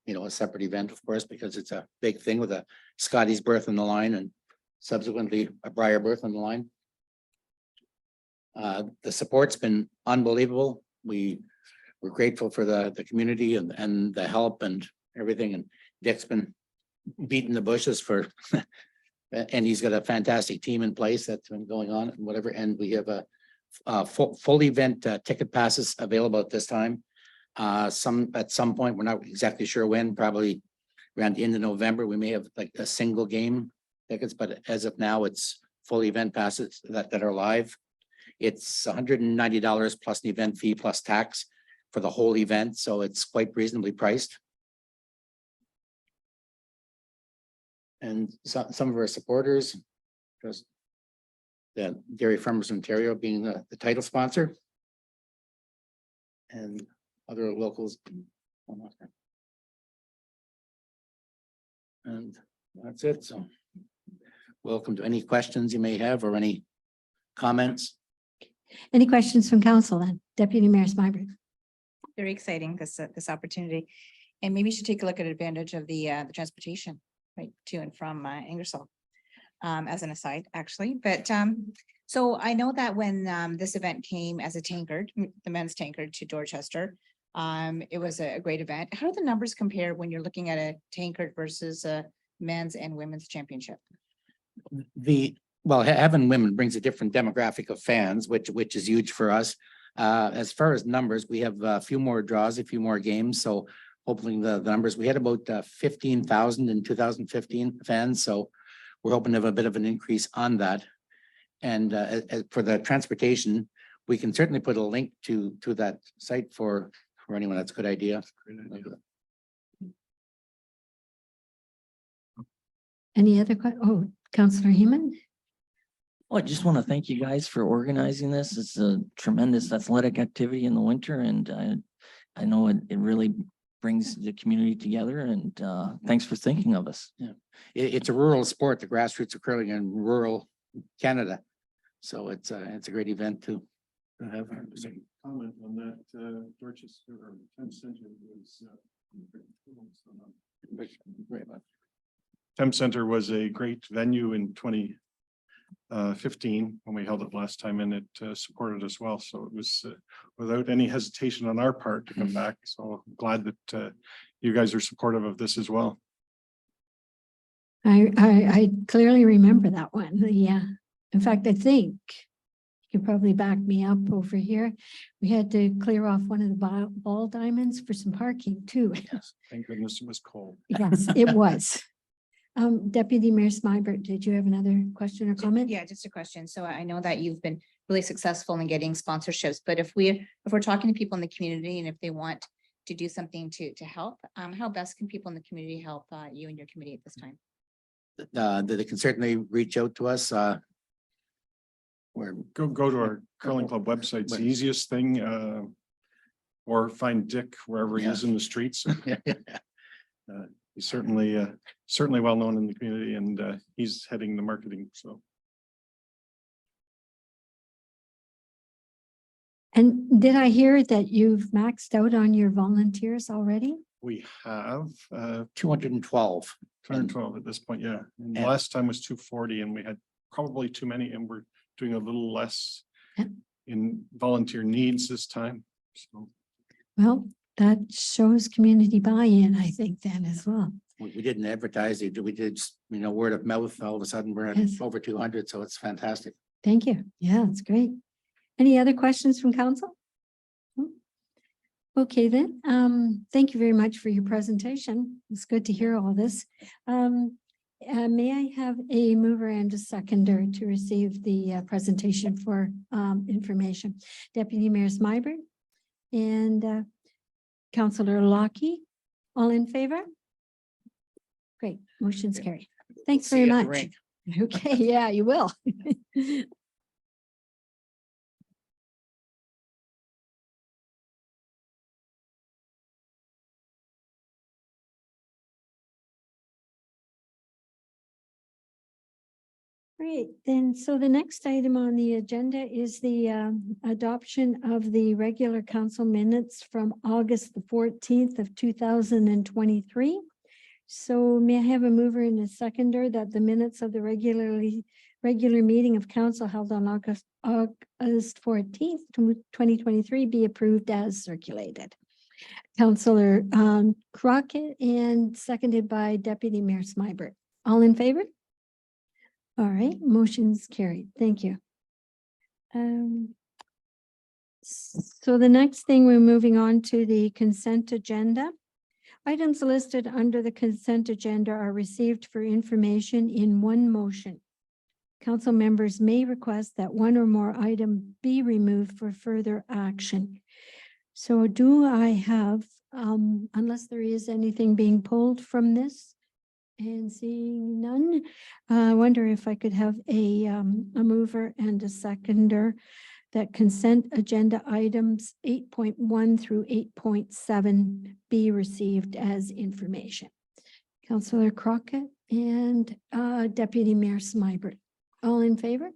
you know, a separate event, of course, because it's a big thing with a Scotty's berth on the line and subsequently a Briar berth on the line. The support's been unbelievable. We're grateful for the community and the help and everything. And Dick's been beating the bushes for, and he's got a fantastic team in place that's been going on and whatever. And we have a full event ticket passes available at this time. At some point, we're not exactly sure when, probably around the end of November, we may have like a single game tickets, but as of now, it's full event passes that are live. It's $190 plus an event fee plus tax for the whole event, so it's quite reasonably priced. And some of our supporters, just the Dairy Farmers of Ontario being the title sponsor. And other locals. And that's it, so. Welcome to any questions you may have or any comments. Any questions from council then? Deputy Mayor Smyberg. Very exciting, this opportunity. And maybe you should take a look at advantage of the transportation, right, to and from Ingersoll. As an aside, actually, but so I know that when this event came as a tankard, the men's tankard to Dorchester, it was a great event. How do the numbers compare when you're looking at a tankard versus a men's and women's championship? Having women brings a different demographic of fans, which is huge for us. As far as numbers, we have a few more draws, a few more games, so hopefully the numbers, we had about 15,000 in 2015 fans, so we're hoping to have a bit of an increase on that. And as for the transportation, we can certainly put a link to that site for anyone. That's a good idea. Any other Councillor Heeman? Well, I just want to thank you guys for organizing this. It's a tremendous athletic activity in the winter, and I know it really brings the community together, and thanks for thinking of us. Yeah, it's a rural sport. The grassroots of curling in rural Canada, so it's a great event to have. Comment on that, Dorchester or Thames Center was. Thames Center was a great venue in 2015 when we held it last time, and it supported us well. So it was without any hesitation on our part to come back. So I'm glad that you guys are supportive of this as well. I clearly remember that one. Yeah. In fact, I think you can probably back me up over here. We had to clear off one of the ball diamonds for some parking too. Yes, thank goodness it was cold. Yes, it was. Deputy Mayor Smyberg, did you have another question or comment? Yeah, just a question. So I know that you've been really successful in getting sponsorships, but if we're talking to people in the community and if they want to do something to help, how best can people in the community help you and your committee at this time? They can certainly reach out to us. Go to our curling club website. It's the easiest thing. Or find Dick wherever he is in the streets. He's certainly well known in the community, and he's heading the marketing. So. And did I hear that you've maxed out on your volunteers already? We have 212. 212 at this point, yeah. And the last time was 240, and we had probably too many, and we're doing a little less in volunteer needs this time. So. Well, that shows community buy-in, I think, then as well. We didn't advertise it. We did, word of mouth. All of a sudden, we're at over 200, so it's fantastic. Thank you. Yeah, it's great. Any other questions from council? Okay, then. Thank you very much for your presentation. It's good to hear all this. May I have a mover and a seconder to receive the presentation for information? Deputy Mayor Smyberg and Councillor Lockie, all in favor? Great, motion's carried. Thanks See very you at the much. rink. Okay, yeah, you will. Great, then, so the next item on the agenda is the adoption of the regular council minutes from August the 14th of 2023. So may I have a mover and a seconder that the minutes of the regular meeting of council held on August 14th, 2023 be approved as circulated. Councillor Crockett and seconded by Deputy Mayor Smyberg. All in favor? All right, motion's carried. Thank you. So the next thing, we're moving on to the consent agenda. Items listed under the consent agenda are received for information in one motion. Council members may request that one or more item be removed for further action. So do I have, unless there is anything being pulled from this? And seeing none, I wonder if I could have a mover and a seconder that consent agenda items 8.1 through 8.7 be received as information. Councillor Crockett and Deputy Mayor Smyber. All in favor?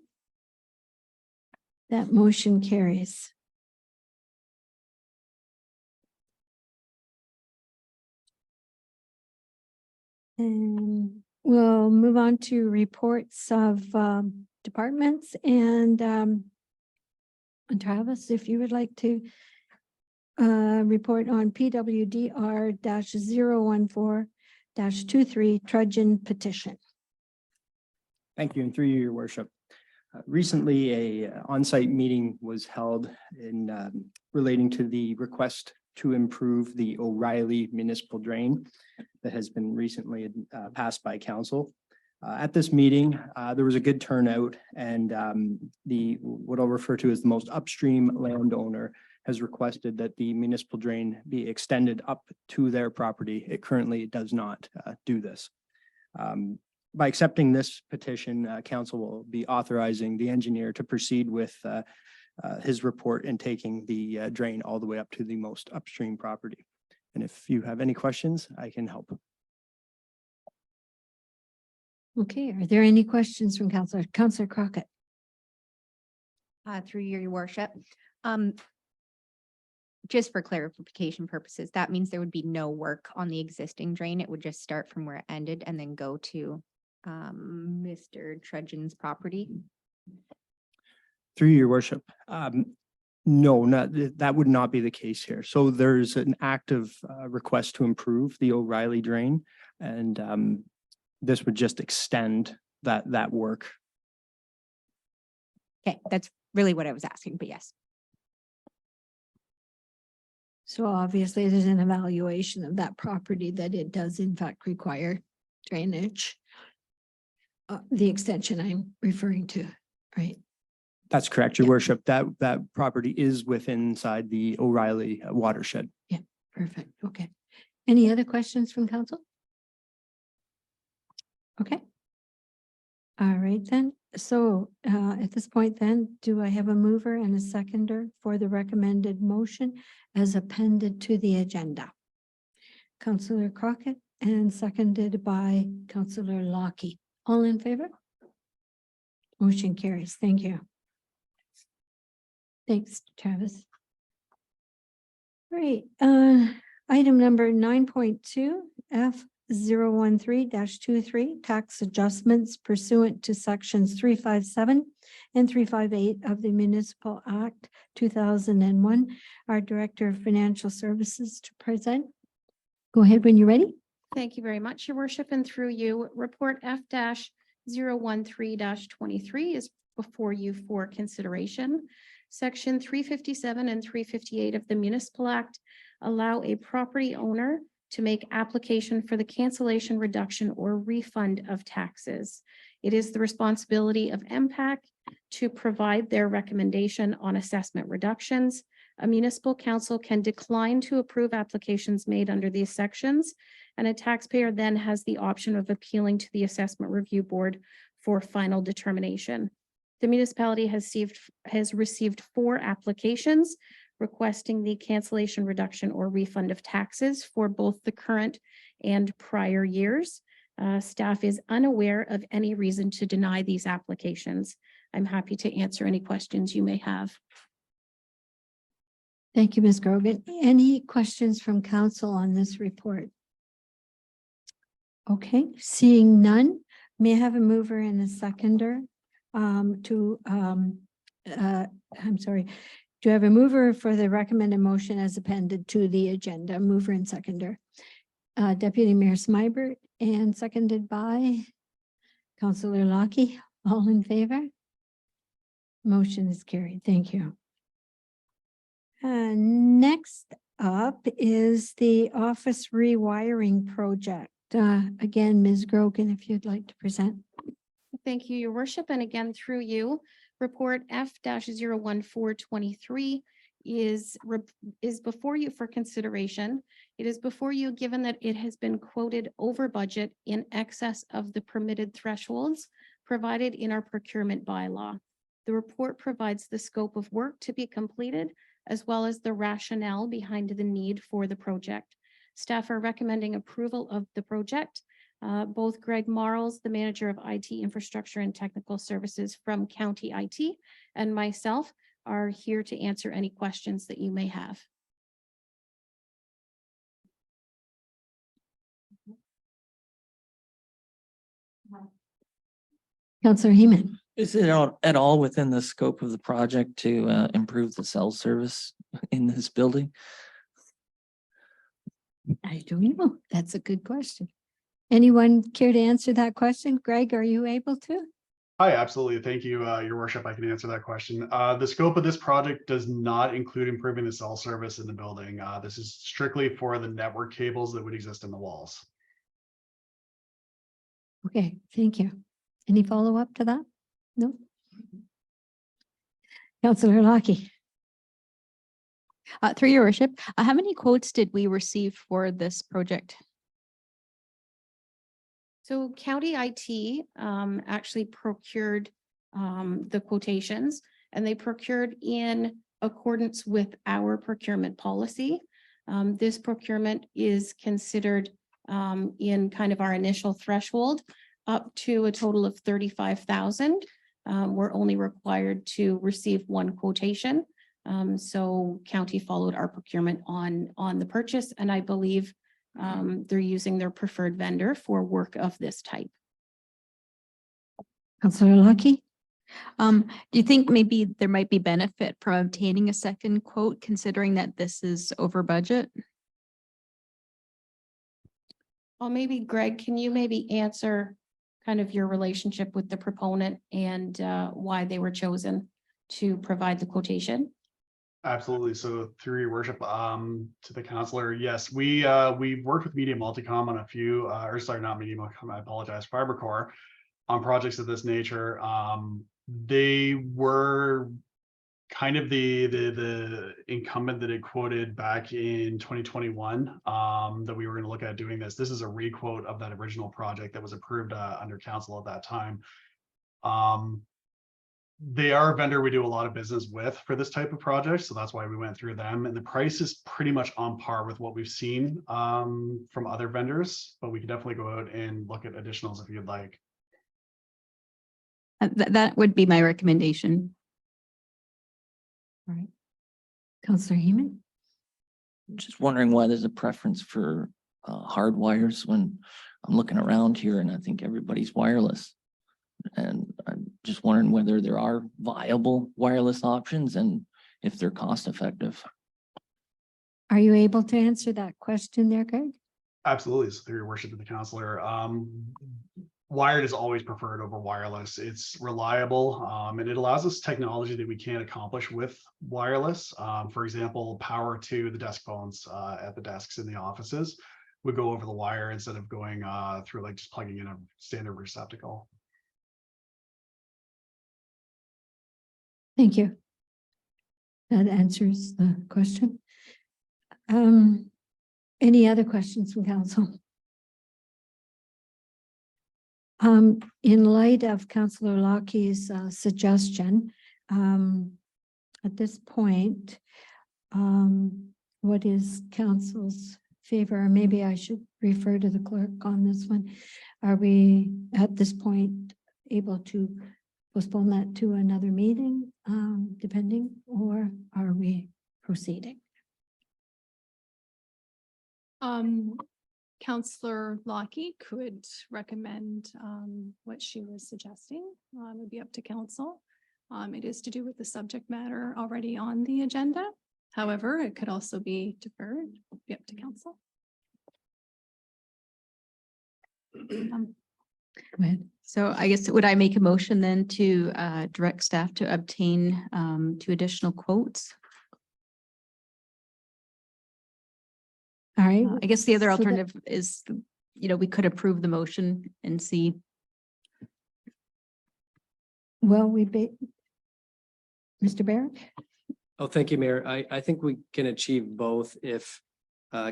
That motion carries. And we'll move on to reports of departments and Travis, if you would like to report on PWDR -014-23 Trudgeon petition. Thank you, and through you, your worship. Recently, a on-site meeting was held in relating to the request to improve the O'Reilly municipal drain that has been recently passed by council. At this meeting, there was a good turnout, and what I'll refer to as the most upstream landowner has requested that the municipal drain be extended up to their property. It currently does not do this. By accepting this petition, council will be authorizing the engineer to proceed with his report and taking the drain all the way up to the most upstream property. And if you have any questions, I can help. Okay, are there any questions from Councillor Crockett? Through your worship. Just for clarification purposes, that means there would be no work on the existing drain. It would just start from where it ended and then go to Mr. Trudgeon's property. Through your worship, no, that would not be the case here. So there's an active request to improve the O'Reilly drain, and this would just extend that work. Okay, that's really what I was asking, but yes. So obviously there's an evaluation of that property that it does in fact require drainage. The extension I'm referring to, right? That's correct, your Yeah. worship. That property is inside the O'Reilly watershed. Perfect, okay. Any other questions from council? Okay. All right then, so at this point then, do I have a mover and a seconder for the recommended motion as appended to the agenda? Councillor Crockett and seconded by Councillor Lockie. All in favor? Motion carries, thank you. Thanks, Travis. Great, item number 9.2 F013-23 tax adjustments pursuant to sections 357 and 358 of the Municipal Act 2001. Our Director of Financial Services to present. Go ahead when you're ready. Thank you very much, your worship, and through you, report F-013-23 is before you for consideration. Section 357 and 358 of the Municipal Act allow a property owner to make application for the cancellation, reduction, or refund of taxes. It is the responsibility of MPAC to provide their recommendation on assessment reductions. A municipal council can decline to approve applications made under these sections, and a taxpayer then has the option of appealing to the Assessment Review Board for final determination. The municipality has received 4 applications requesting the cancellation, reduction, or refund of taxes for both the current and prior years. Staff is unaware of any reason to deny these applications. I'm happy to answer any questions you may have. Thank you, Ms. Grogan. Any questions from council on this report? Okay, seeing none, may I have a mover and a seconder I'm sorry. Do I have a mover for the recommended motion as appended to the agenda? Mover and seconder. Deputy Mayor Smyber and seconded by Councillor Lockie. All in favor? Motion is carried. Thank you. Next up is the office rewiring project. Again, Ms. Grogan, if you'd like to present. Thank you, your worship. And again, through you, report F-01423 is before you for consideration. It is before you, given that it has been quoted over budget in excess of the permitted thresholds provided in our procurement bylaw. The report provides the scope of work to be completed, as well as the rationale behind the need for the project. Staff are recommending approval of the project. Both Greg Marles, the manager of IT infrastructure and technical services from County IT, and myself are here to answer any questions that you may have. Councillor Heeman. Is it at all within the scope of the project to improve the cell service in this building? I don't know. That's a good question. Anyone care to answer that question? Greg, are you able to? Hi, absolutely. Thank you, Your Worship. I can answer that question. The scope of this project does not include improving the cell service in the building. This is strictly for the network cables that would exist in the walls. Okay, thank you. Any follow-up to that? No? Councillor Lockie. Through your worship, how many quotes did we receive for this project? So County IT actually procured the quotations, and they procured in accordance with our procurement policy. This procurement is considered in kind of our initial threshold up to a total of 35,000. We're only required to receive one quotation. So county followed our procurement on the purchase, and I believe they're using their preferred vendor for work of this type. Councillor Lockie. Do you think maybe there might be benefit from obtaining a second quote, considering that this is over budget? Well, maybe Greg, can you maybe answer kind of your relationship with the proponent and why they were chosen to provide the quotation? Absolutely. So through Your Worship, to the councillor, yes, we worked with Media Multicom on a few, or sorry, not Media Multicom, I apologize, FiberCore, on projects of this nature. They were kind of the incumbent that had quoted back in 2021 that we were going to look at doing this. This is a requote of that original project that was approved under council at that time. They are a vendor we do a lot of business with for this type of project, so that's why we went through them. And the price is pretty much on par with what we've seen from other vendors, but we can definitely go out and look at additionals if you'd like. That would be my recommendation. All right. Councillor Heeman. Just wondering why there's a preference for hard wires when I'm looking around here and I think everybody's wireless. And I'm just wondering whether there are viable wireless options and if they're cost effective. Are you able to answer that question there, Greg? Absolutely. So through Your Worship to the councillor, wired is always preferred over wireless. It's reliable and it allows us technology that we can't accomplish with wireless. For example, power to the desk phones at the desks in the offices would go over the wire instead of going through like just plugging in a standard receptacle. Thank you. That answers the question. Any other questions from council? In light of Councillor Lockie's suggestion, at this point, what is council's favor? Or maybe I should refer to the clerk on this one. Are we at this point able to postpone that to another meeting, depending, or are we proceeding? Councillor Lockie could recommend what she was suggesting. It would be up to council. It is to do with the subject matter already on the agenda. However, it could also be deferred. Be up to council. Go ahead. So I guess, would I make a motion then to direct staff to obtain 2 additional quotes? All right. I guess the other So that- alternative is, we could approve the motion and see. Well, Mr. Barrett? Oh, thank you, Mayor. I think we can achieve both if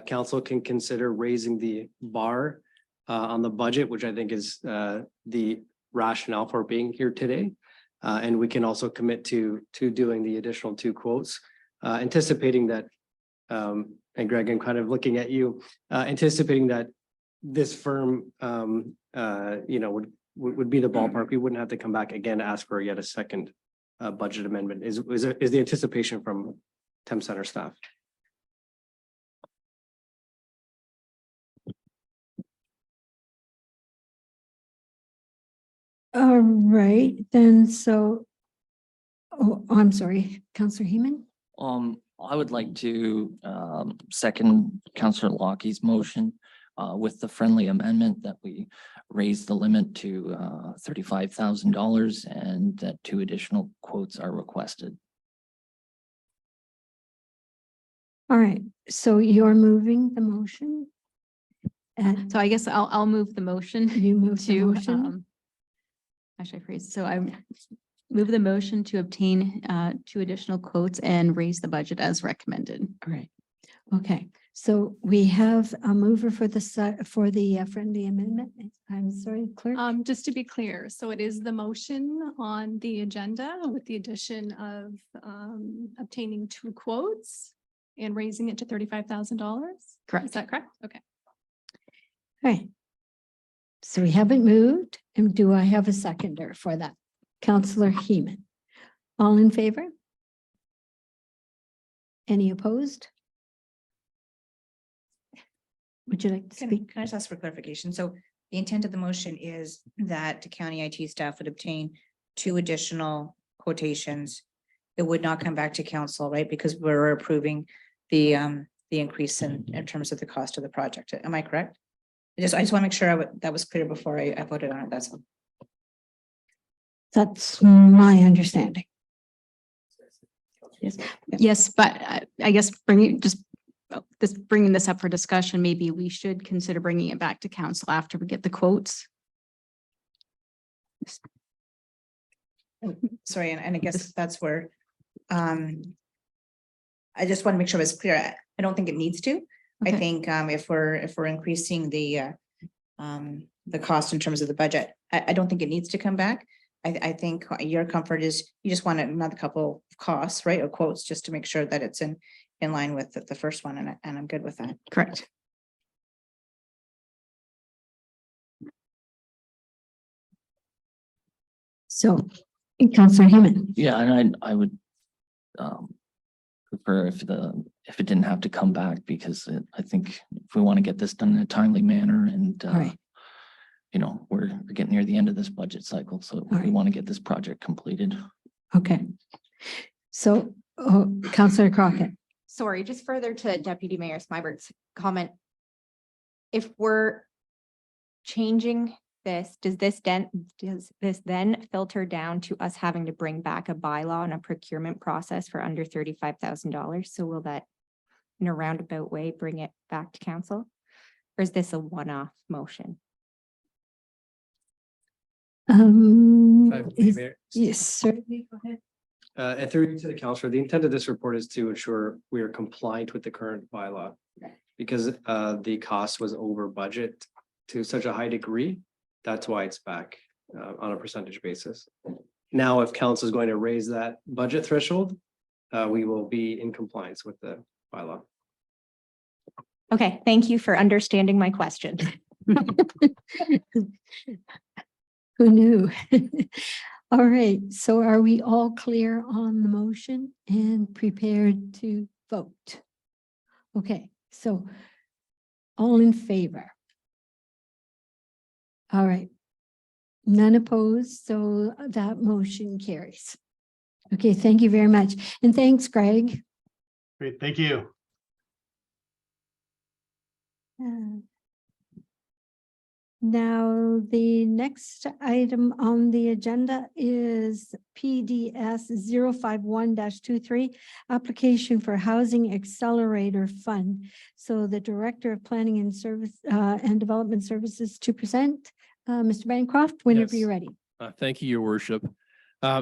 council can consider raising the bar on the budget, which I think is the rationale for being here today. And we can also commit to doing the additional 2 quotes, anticipating that, and Greg, I'm kind of looking at you, anticipating that this firm, would be the ballpark. We wouldn't have to come back again to ask for yet a second budget amendment is the anticipation from Thames Center staff. All right, then, so, I'm sorry, Counselor Heeman? I would like to second Councillor Lockie's motion with the friendly amendment that we raise the limit to $35,000 and that 2 additional quotes are requested. All right, so you're moving the motion? And So I guess I'll move the motion you move the to, motion? how should I phrase? So I move the motion to obtain 2 additional quotes and raise the budget as recommended. All right, okay, so we have a mover for the friendly amendment. I'm sorry, Clerk? Just to be clear, so it is the motion on the agenda with the addition of obtaining 2 quotes and raising it to $35,000. Is Correct. that correct? Okay. All right. So we haven't moved, and do I have a seconder for that? Counselor Heeman. All in favor? Any opposed? Would you like to Can speak? can I just ask for clarification? So the intent of the motion is that the county IT staff would obtain 2 additional quotations. It would not come back to council, right? Because we're approving the increase in terms of the cost of the project. Am I correct? I just want to make sure that was clear before I voted on it. That's all. That's my understanding. Yes, but I guess bringing this up for discussion, maybe we should consider bringing it back to council after we get the quotes. Sorry, and I guess that's where I just want to make sure it's clear. I don't think it needs to. I Okay. think if we're increasing the cost in terms of the budget, I don't think it needs to come back. I think your comfort is you just want another couple of costs, right, or quotes, just to make sure that it's in line with the first one, and I'm good with that. Correct. So, Counselor Heeman. Yeah, and I would prefer if it didn't have to come back, because I think if we want to get this done in a timely manner and Right. we're getting near the end of this budget cycle, so we right. want to get this project completed. Okay. So, Counselor Crockett. Sorry, just further to Deputy Mayor Smybert's comment. If we're changing this, does this then filter down to us having to bring back a bylaw and a procurement process for under $35,000? So will that in a roundabout way bring it back to council? Or is this a one-off motion? Yes, certainly, go ahead. And through to the councillor, the intent of this report is to ensure we are compliant with the current bylaw. Because the cost was over budget to such a high degree, that's why it's back on a percentage basis. Now, if council is going to raise that budget threshold, we will be in compliance with the bylaw. Okay, thank you for understanding my question. Who knew? All right, so are we all clear on the motion and prepared to vote? Okay, so all in favor? All right. None opposed, so that motion carries. Okay, thank you very much. And thanks, Greg. Great, thank you. Now, the next item on the agenda is PDS 051-23, application for Housing Accelerator Fund. So the Director of Planning and Service and Development Services to present, Mr. Bancroft, whenever Yes. you're ready. Thank you, Your Worship.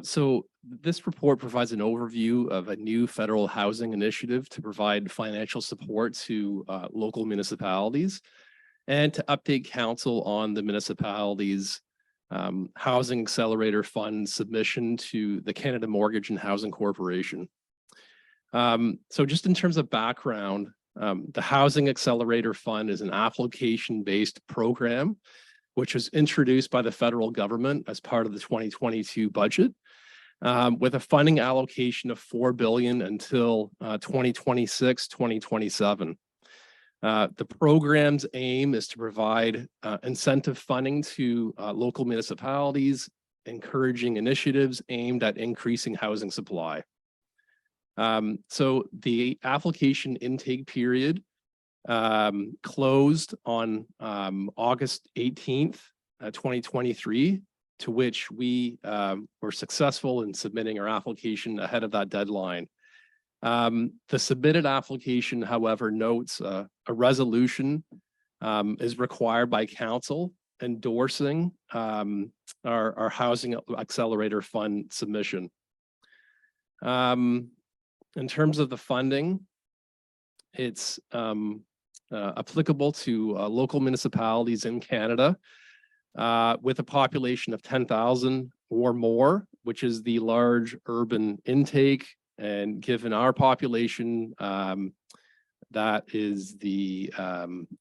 So this report provides an overview of a new federal housing initiative to provide financial support to local municipalities and to update council on the municipality's Housing Accelerator Fund submission to the Canada Mortgage and Housing Corporation. So just in terms of background, the Housing Accelerator Fund is an application-based program which was introduced by the federal government as part of the 2022 budget, with a funding allocation of $4 billion until 2026, 2027. The program's aim is to provide incentive funding to local municipalities, encouraging initiatives aimed at increasing housing supply. So the application intake period closed on August 18th, 2023, to which we were successful in submitting our application ahead of that deadline. The submitted application, however, notes a resolution is required by council endorsing our Housing Accelerator Fund submission. In terms of the funding, it's applicable to local municipalities in Canada with a population of 10,000 or more, which is the large urban intake. And given our population, that is the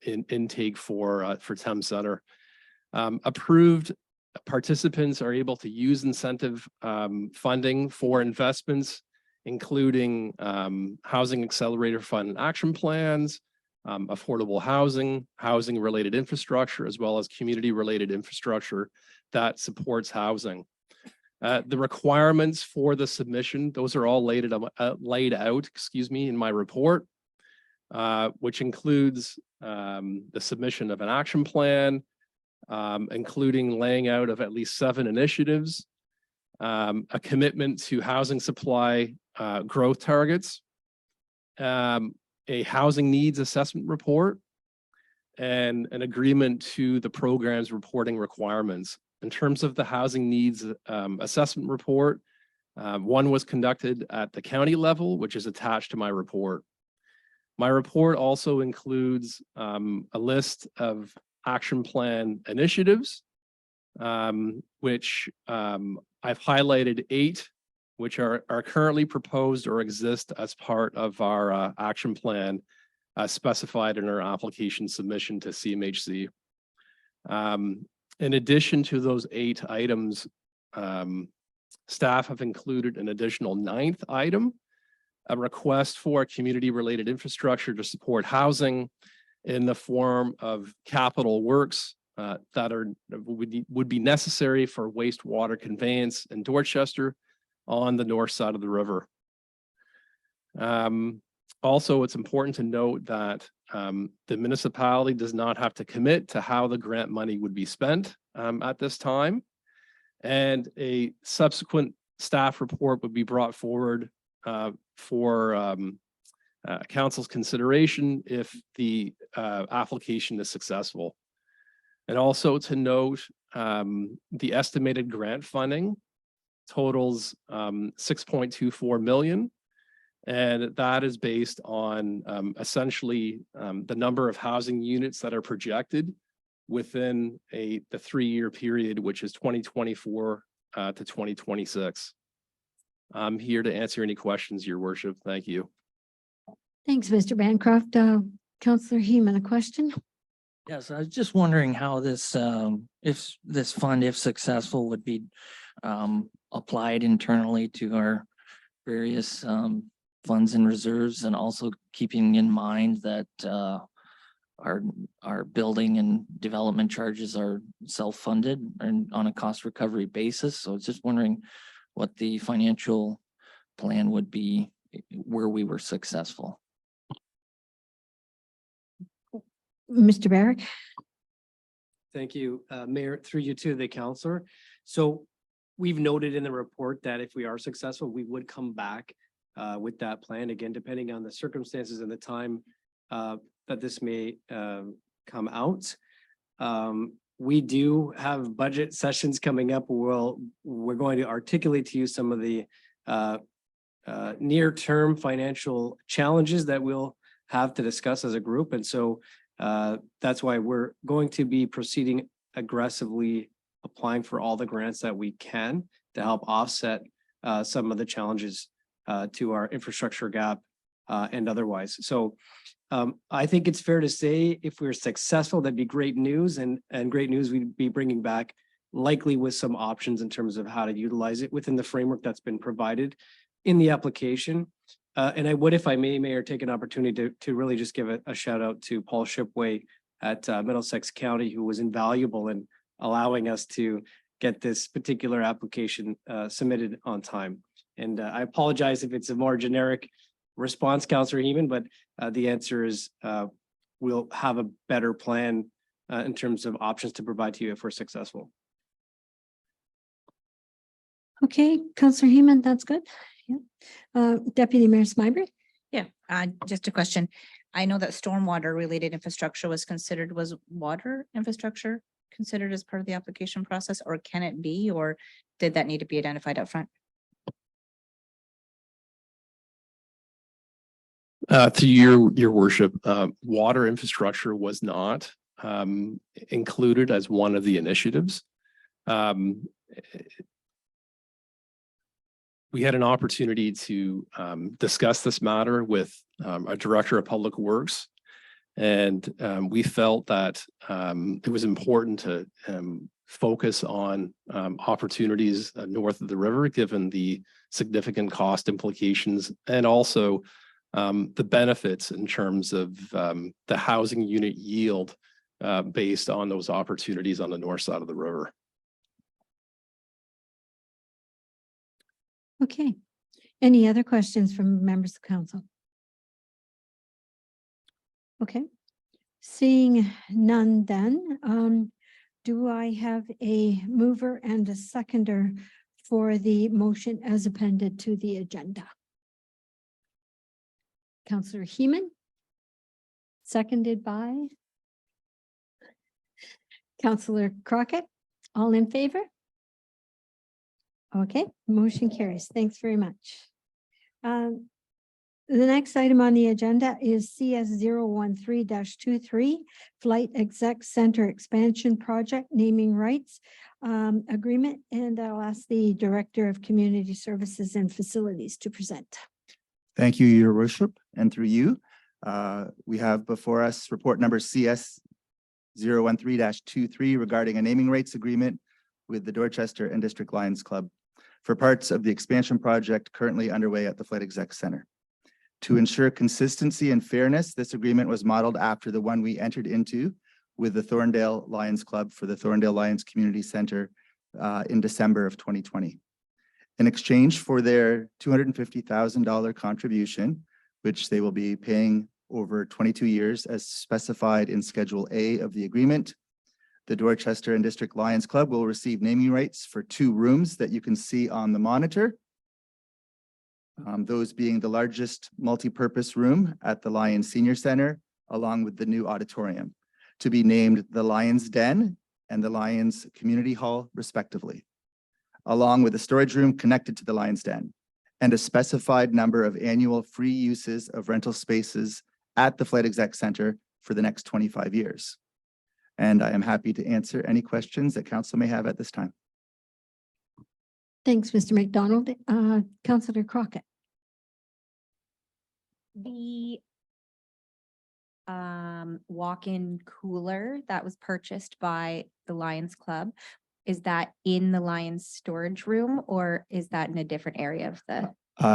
intake for Thames Center. Approved participants are able to use incentive funding for investments, including Housing Accelerator Fund action plans, affordable housing, housing-related infrastructure, as well as community-related infrastructure that supports housing. The requirements for the submission, those are all laid out, in my report, which includes the submission of an action plan, including laying out of at least 7 initiatives, a commitment to housing supply growth targets, a housing needs assessment report, and an agreement to the program's reporting requirements. In terms of the housing needs assessment report, one was conducted at the county level, which is attached to my report. My report also includes a list of action plan initiatives, which I've highlighted 8, which are currently proposed or exist as part of our action plan specified in our application submission to CMHC. In addition to those 8 items, staff have included an additional 9th item, a request for community-related infrastructure to support housing in the form of capital works that would be necessary for wastewater conveyance in Dorchester on the north side of the river. Also, it's important to note that the municipality does not have to commit to how the grant money would be spent at this time, and a subsequent staff report would be brought forward for council's consideration if the application is successful. And also to note, the estimated grant funding totals $6.24 million. And that is based on essentially the number of housing units that are projected within the 3-year period, which is 2024 to 2026. I'm here to answer any questions, Your Worship. Thank you. Thanks, Mr. Bancroft. Councillor Heeman, a question? Yes, I was just wondering how this, if this fund, if successful, would be applied internally to our various funds and reserves, and also keeping in mind that our building and development charges are self-funded and on a cost recovery basis. So I was just wondering what the financial plan would be where we were successful. Mr. Barrick? Thank you, Mayor, through you to the counselor. So we've noted in the report that if we are successful, we would come back with that plan, again, depending on the circumstances and the time that this may come out. We do have budget sessions coming up. We're going to articulate to you some of the near-term financial challenges that we'll have to discuss as a group. And so that's why we're going to be proceeding aggressively, applying for all the grants that we can to help offset some of the challenges to our infrastructure gap and otherwise. So I think it's fair to say if we're successful, that'd be great news, and great news we'd be bringing back likely with some options in terms of how to utilize it within the framework that's been provided in the application. And I would, if I may, Mayor, take an opportunity to really just give a shout out to Paul Shipway at Middlesex County, who was invaluable in allowing us to get this particular application submitted on time. And I apologize if it's a more generic response, Councillor Heeman, but the answer is we'll have a better plan in terms of options to provide to you if we're successful. Okay, Councillor Heeman, that's good. Yeah. Deputy Mayor Smyber? Yeah, just a question. I know that stormwater related infrastructure was water infrastructure considered as part of the application process, or can it be, or did that need to be identified up front? To your worship, water infrastructure was not included as one of the initiatives. We had an opportunity to discuss this matter with a director of public works, and we felt that it was important to focus on opportunities north of the river, given the significant cost implications and also the benefits in terms of the housing unit yield based on those opportunities on the north side of the river. Okay. Any other questions from members of council? Okay. Seeing none then, do I have a mover and a seconder for the motion as appended to the agenda? Councillor Heeman, seconded by Councillor Crockett. All in favor? Okay, motion carries. Thanks very much. The next item on the agenda is CS 013-23 Flight Exec Center Expansion Project Naming Rights Agreement. And I'll ask the Director of Community Services and Facilities to present. Thank you, Your Worship, and through you, we have before us report number CS 013-23 regarding a naming rights agreement with the Dorchester and District Lions Club for parts of the expansion project currently underway at the Flight Exec Center. To ensure consistency and fairness, this agreement was modeled after the one we entered into with the Thorndale Lions Club for the Thorndale Lions Community Center in December of 2020. In exchange for their $250,000 contribution, which they will be paying over 22 years as specified in Schedule A of the agreement, the Dorchester and District Lions Club will receive naming rights for 2 rooms that you can see on the monitor. Those being the largest multi-purpose room at the Lions Senior Center, along with the new auditorium, to be named the Lions Den and the Lions Community Hall, respectively, along with a storage room connected to the Lions Den, and a specified number of annual free uses of rental spaces at the Flight Exec Center for the next 25 years. And I am happy to answer any questions that council may have at this time. Thanks, Mr. McDonald. Councillor Crockett. The walk-in cooler that was purchased by the Lions Club, is that in the Lions storage room, or is that in a different area of the?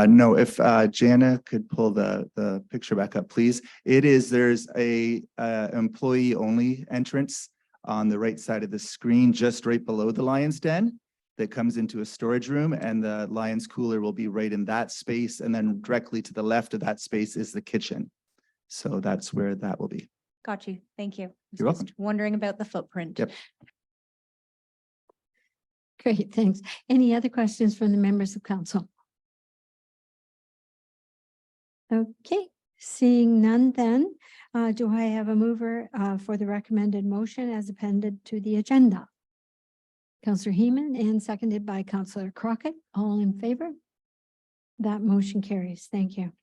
No, if Jana could pull the picture back up, please. There's a employee only entrance on the right side of the screen, just right below the Lions Den, that comes into a storage room, and the Lions cooler will be right in that space. And then directly to the left of that space is the kitchen. So that's where that will be. Got you. Thank you. Was You're welcome. just wondering about the footprint. Yep. Great, thanks. Any other questions from the members of council? Okay, seeing none then, do I have a mover for the recommended motion as appended to the agenda? Councillor Heeman and seconded by Councillor Crockett. All in favor? That motion carries. Thank you.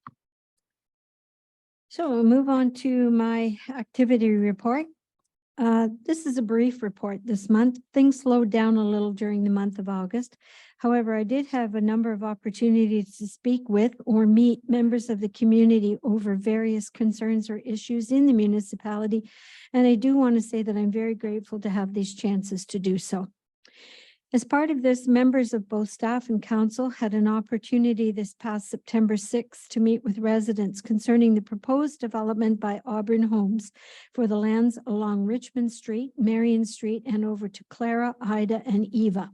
So we'll move on to my activity report. This is a brief report this month. Things slowed down a little during the month of August. However, I did have a number of opportunities to speak with or meet members of the community over various concerns or issues in the municipality. And I do want to say that I'm very grateful to have these chances to do so. As part of this, members of both staff and council had an opportunity this past September 6th to meet with residents concerning the proposed development by Auburn Homes for the lands along Richmond Street, Marion Street, and over to Clara, Ida, and Eva.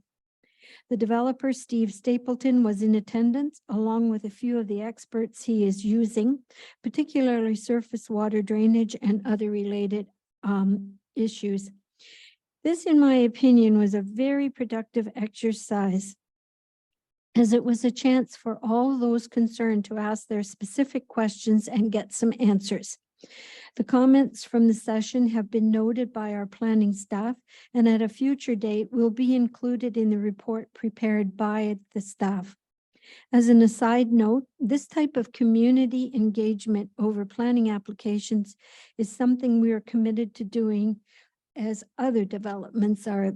The developer, Steve Stapleton, was in attendance along with a few of the experts he is using, particularly surface water drainage and other related issues. This, in my opinion, was a very productive exercise, as it was a chance for all those concerned to ask their specific questions and get some answers. The comments from the session have been noted by our planning staff, and at a future date will be included in the report prepared by the staff. As an aside note, this type of community engagement over planning applications is something we are committed to doing as other developments are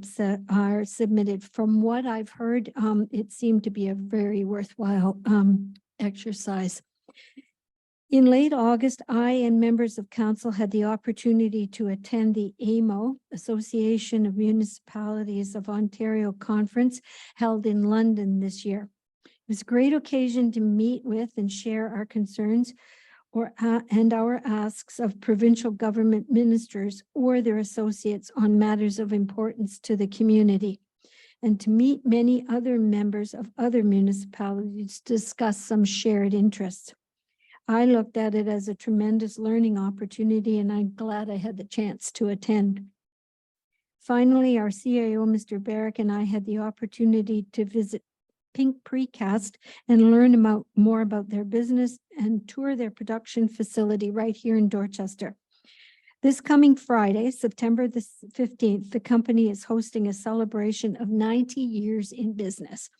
submitted. From what I've heard, it seemed to be a very worthwhile exercise. In late August, I and members of council had the opportunity to attend the AMO, Association of Municipalities of Ontario conference held in London this year. It was a great occasion to meet with and share our concerns and our asks of provincial government ministers or their associates on matters of importance to the community, and to meet many other members of other municipalities to discuss some shared interests. I looked at it as a tremendous learning opportunity, and I'm glad I had the chance to attend. Finally, our CIO, Mr. Barrick, and I had the opportunity to visit Pink Precast and learn more about their business and tour their production facility right here in Dorchester. This coming Friday, September the 15th, the company is hosting a celebration of 90 years in business.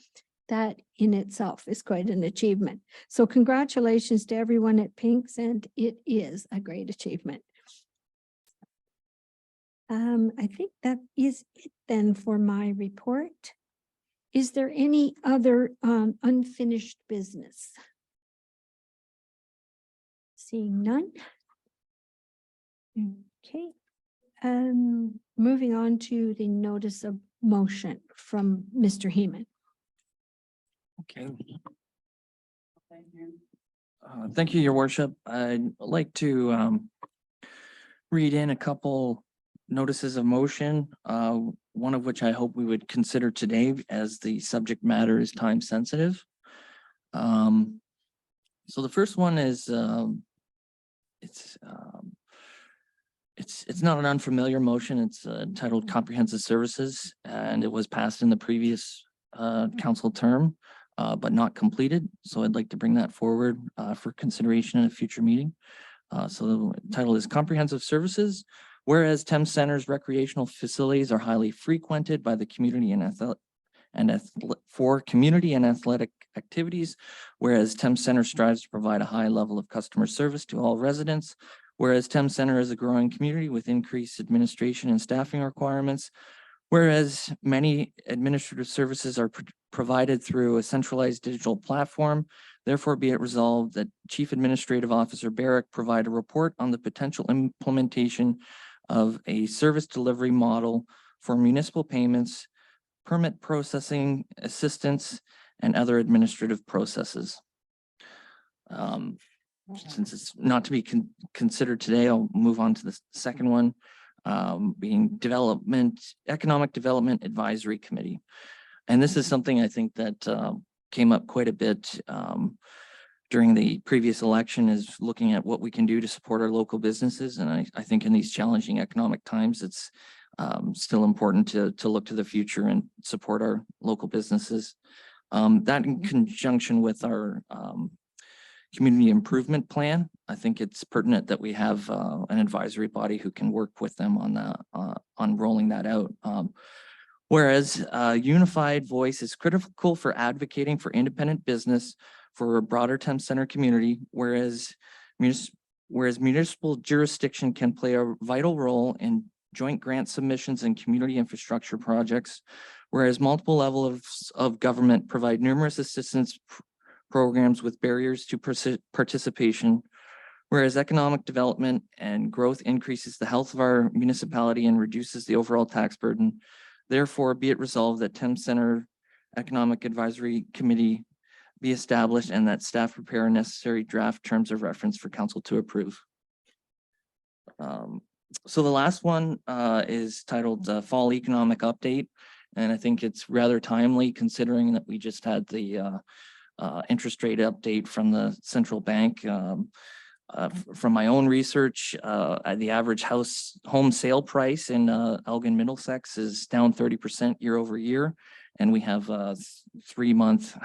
That in itself is quite an achievement. So congratulations to everyone at Pink's, and it is a great achievement. I think that is it then for my report. Is there any other unfinished business? Seeing none. Okay. Moving on to the notice of motion from Mr. Heeman. Okay. Thank you, Your Worship. I'd like to read in a couple notices of motion, one of which I hope we would consider today as the subject matter is time sensitive. So the first one is it's not an unfamiliar motion. It's titled Comprehensive Services, and it was passed in the previous council term, but not completed. So I'd like to bring that forward for consideration in a future meeting. So the title is Comprehensive Services. Whereas Thames Center's recreational facilities are highly frequented by the community for community and athletic activities, whereas Thames Center strives to provide a high level of customer service to all residents, whereas Thames Center is a growing community with increased administration and staffing requirements, whereas many administrative services are provided through a centralized digital platform. Therefore, be it resolved that Chief Administrative Officer Barrick provide a report on the potential implementation of a service delivery model for municipal payments, permit processing assistance, and other administrative processes. Since it's not to be considered today, I'll move on to the second one, being Economic Development Advisory Committee. And this is something I think that came up quite a bit during the previous election is looking at what we can do to support our local businesses. And I think in these challenging economic times, it's still important to look to the future and support our local businesses. That in conjunction with our community improvement plan, I think it's pertinent that we have an advisory body who can work with them on that, on rolling that out. Whereas a unified voice is critical for advocating for independent business for a broader Thames Center community, whereas municipal jurisdiction can play a vital role in joint grant submissions and community infrastructure projects, whereas multiple levels of government provide numerous assistance programs with barriers to participation, whereas economic development and growth increases the health of our municipality and reduces the overall tax burden. Therefore, be it resolved that Thames Center Economic Advisory Committee be established and that staff prepare necessary draft terms of reference for council to approve. So the last one is titled Fall Economic Update. And I think it's rather timely considering that we just had the interest rate update from the central bank. From my own research, the average home sale price in Elgin Middlesex is down 30% year over year. And we have a 3-month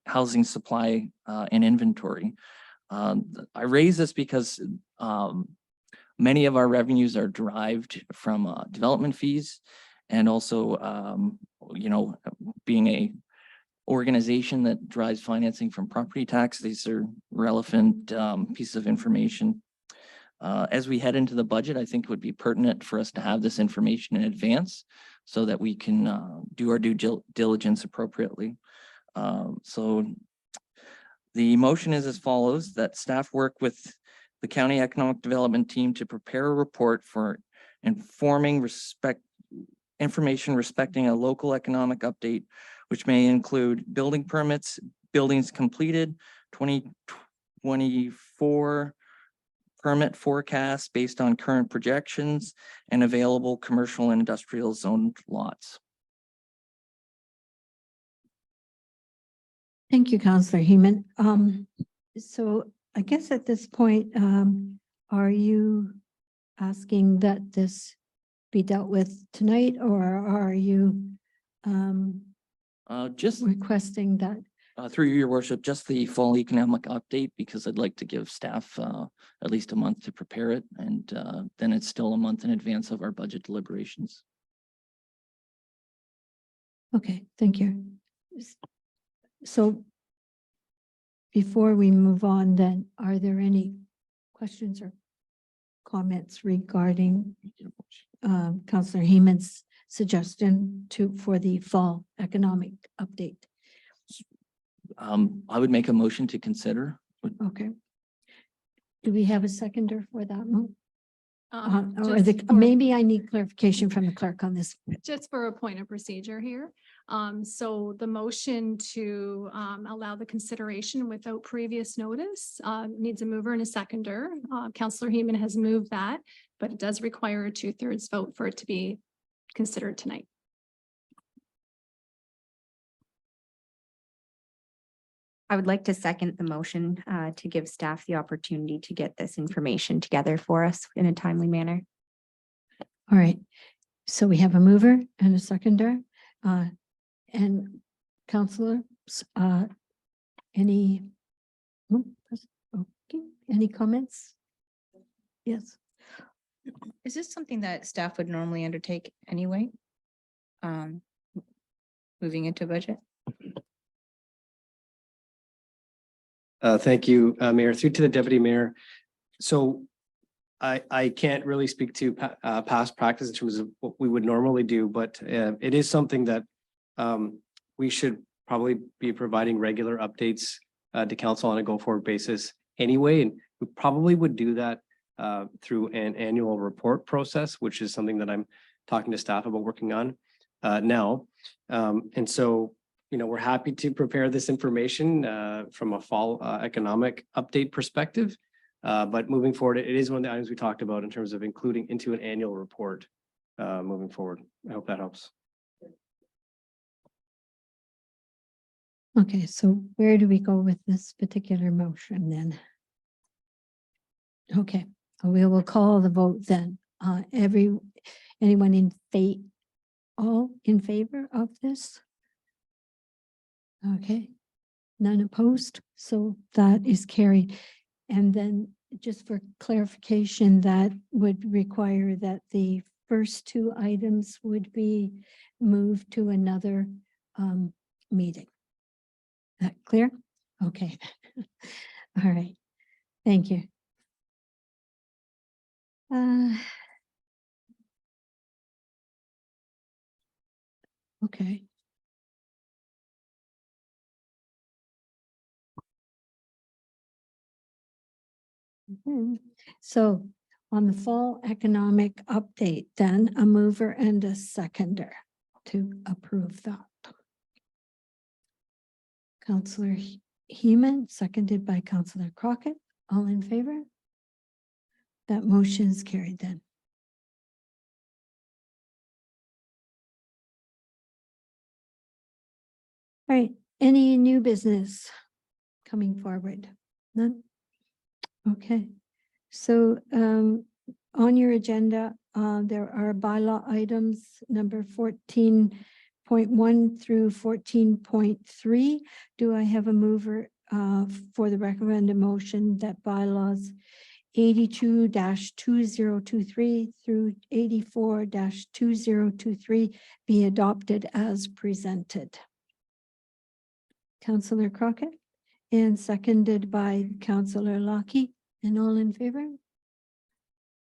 housing supply in inventory. I raise this because many of our revenues are derived from development fees, and also, being a organization that drives financing from property tax. These are relevant pieces of information. As we head into the budget, I think it would be pertinent for us to have this information in advance so that we can do our due diligence appropriately. So the motion is as follows: that staff work with the County Economic Development Team to prepare a report for information respecting a local economic update, which may include building permits, buildings completed, 2024 permit forecast based on current projections, and available commercial and industrial zoned lots. Thank you, Councillor Heeman. So I guess at this point, are you asking that this be dealt with tonight, or are you Just requesting that? through your worship, just the fall economic update, because I'd like to give staff at least a month to prepare it, and then it's still a month in advance of our budget deliberations. Okay, thank you. So before we move on, then, are there any questions or comments regarding Councillor Heeman's suggestion for the fall economic update? I would make a motion to consider. Okay. Do we have a seconder for that one? Just for- Maybe I need clarification from the clerk on this. Just for a point of procedure here. So the motion to allow the consideration without previous notice needs a mover and a seconder. Councillor Heeman has moved that, but it does require a 2/3 vote for it to be considered tonight. I would like to second the motion to give staff the opportunity to get this information together for us in a timely manner. All right. So we have a mover and a seconder. And Councillor, any comments? Yes. Is this something that staff would normally undertake anyway? Moving into budget? Thank you, Mayor. Through to the Deputy Mayor. So I can't really speak to past practice in terms of what we would normally do, but it is something that we should probably be providing regular updates to council on a go-forward basis anyway. And we probably would do that through an annual report process, which is something that I'm talking to staff about working on now. And so, we're happy to prepare this information from a fall economic update perspective. But moving forward, it is one of the items we talked about in terms of including into an annual report moving forward. I hope that helps. Okay, so where do we go with this particular motion then? Okay, we will call the vote then. Anyone all in favor of this? Okay, none opposed, so that is carried. And then just for clarification, that would require that the first two items would be moved to another meeting. That clear? Okay. All right. Thank you. Okay. So on the fall economic update, then a mover and a seconder to approve that. Councillor Heeman, seconded by Councillor Crockett. All in favor? That motion is carried then. All right, any new business coming forward? None? Okay, so on your agenda, there are bylaw items number 14.1 through 14.3. Do I have a mover for the recommended motion that bylaws 82-2023 through 84-2023 be adopted as presented? Councillor Crockett, and seconded by Councillor Lockie, and all in favor?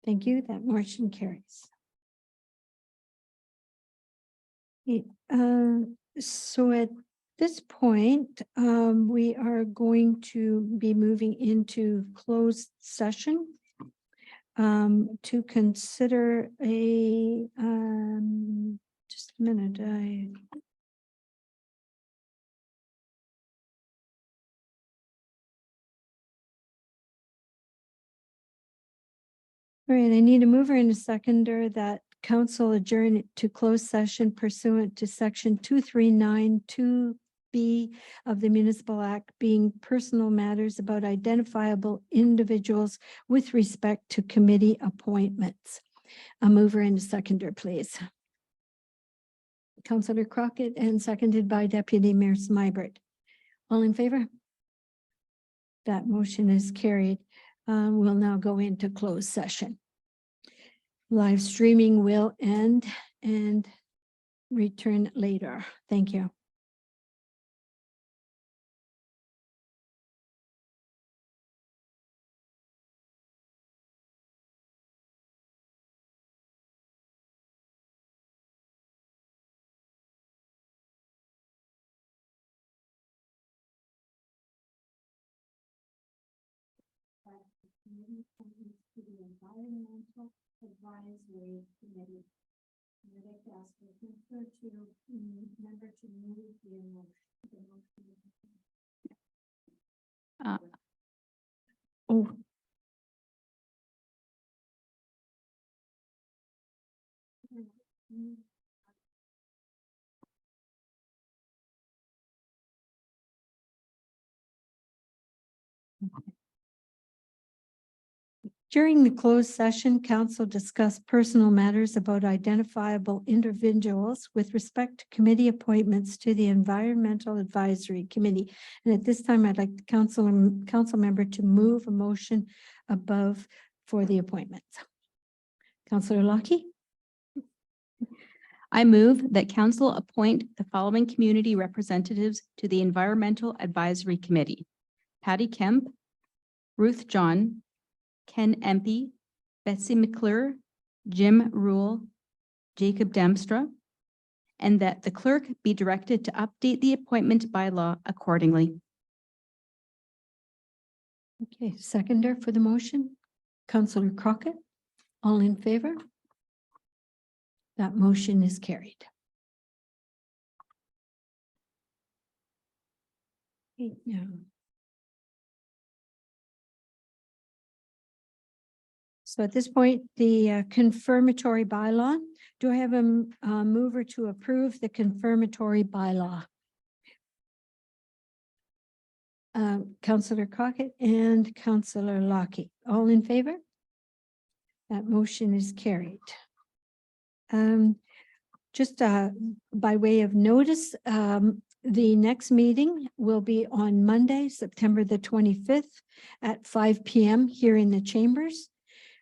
Thank you. That motion carries. So at this point, we are going to be moving into closed session to consider just a minute, all right, I need a mover and a seconder that council adjourn to closed session pursuant to section 2392B of the Municipal Act, being personal matters about identifiable individuals with respect to committee appointments. A mover and a seconder, please. Councillor Crockett, and seconded by Deputy Mayor Smybert. All in favor? That motion is carried. We'll now go into closed session. Live streaming will end and return later. Thank you. To the Environmental Advisory Committee. I'd like to ask the member to move the motion. Oh, During the closed session, council discussed personal matters about identifiable individuals with respect to committee appointments to the Environmental Advisory Committee. And at this time, I'd like the council member to move a motion above for the appointments. Councillor Lockie? I move that council appoint the following community representatives to the Environmental Advisory Committee: Patty Kemp, Ruth John, Ken Empey, Betsy McClure, Jim Rule, Jacob Damstra, and that the clerk be directed to update the appointment bylaw accordingly. Okay, seconder for the motion, Councillor Crockett. All in favor? That motion is carried. Okay, now. So at this point, the confirmatory bylaw, do I have a mover to approve the confirmatory bylaw? Councillor Crockett and Councillor Lockie. All in favor? That motion is carried. Just by way of notice, the next meeting will be on Monday, September the 25th at 5 p.m. here in the chambers.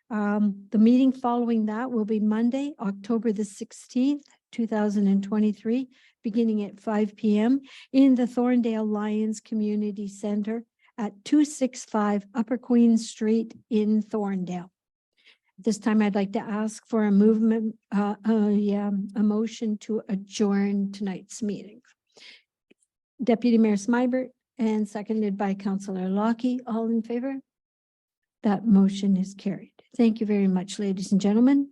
The meeting following that will be Monday, October the 16th, 2023, beginning at 5 p.m. in the Thorndale Lions Community Center at 265 Upper Queen Street in Thorndale. This time I'd like to ask for a motion to adjourn tonight's meeting. Deputy Mayor Smybert and seconded by Councillor Lockie. All in favor? That motion is carried. Thank you very much, ladies and gentlemen.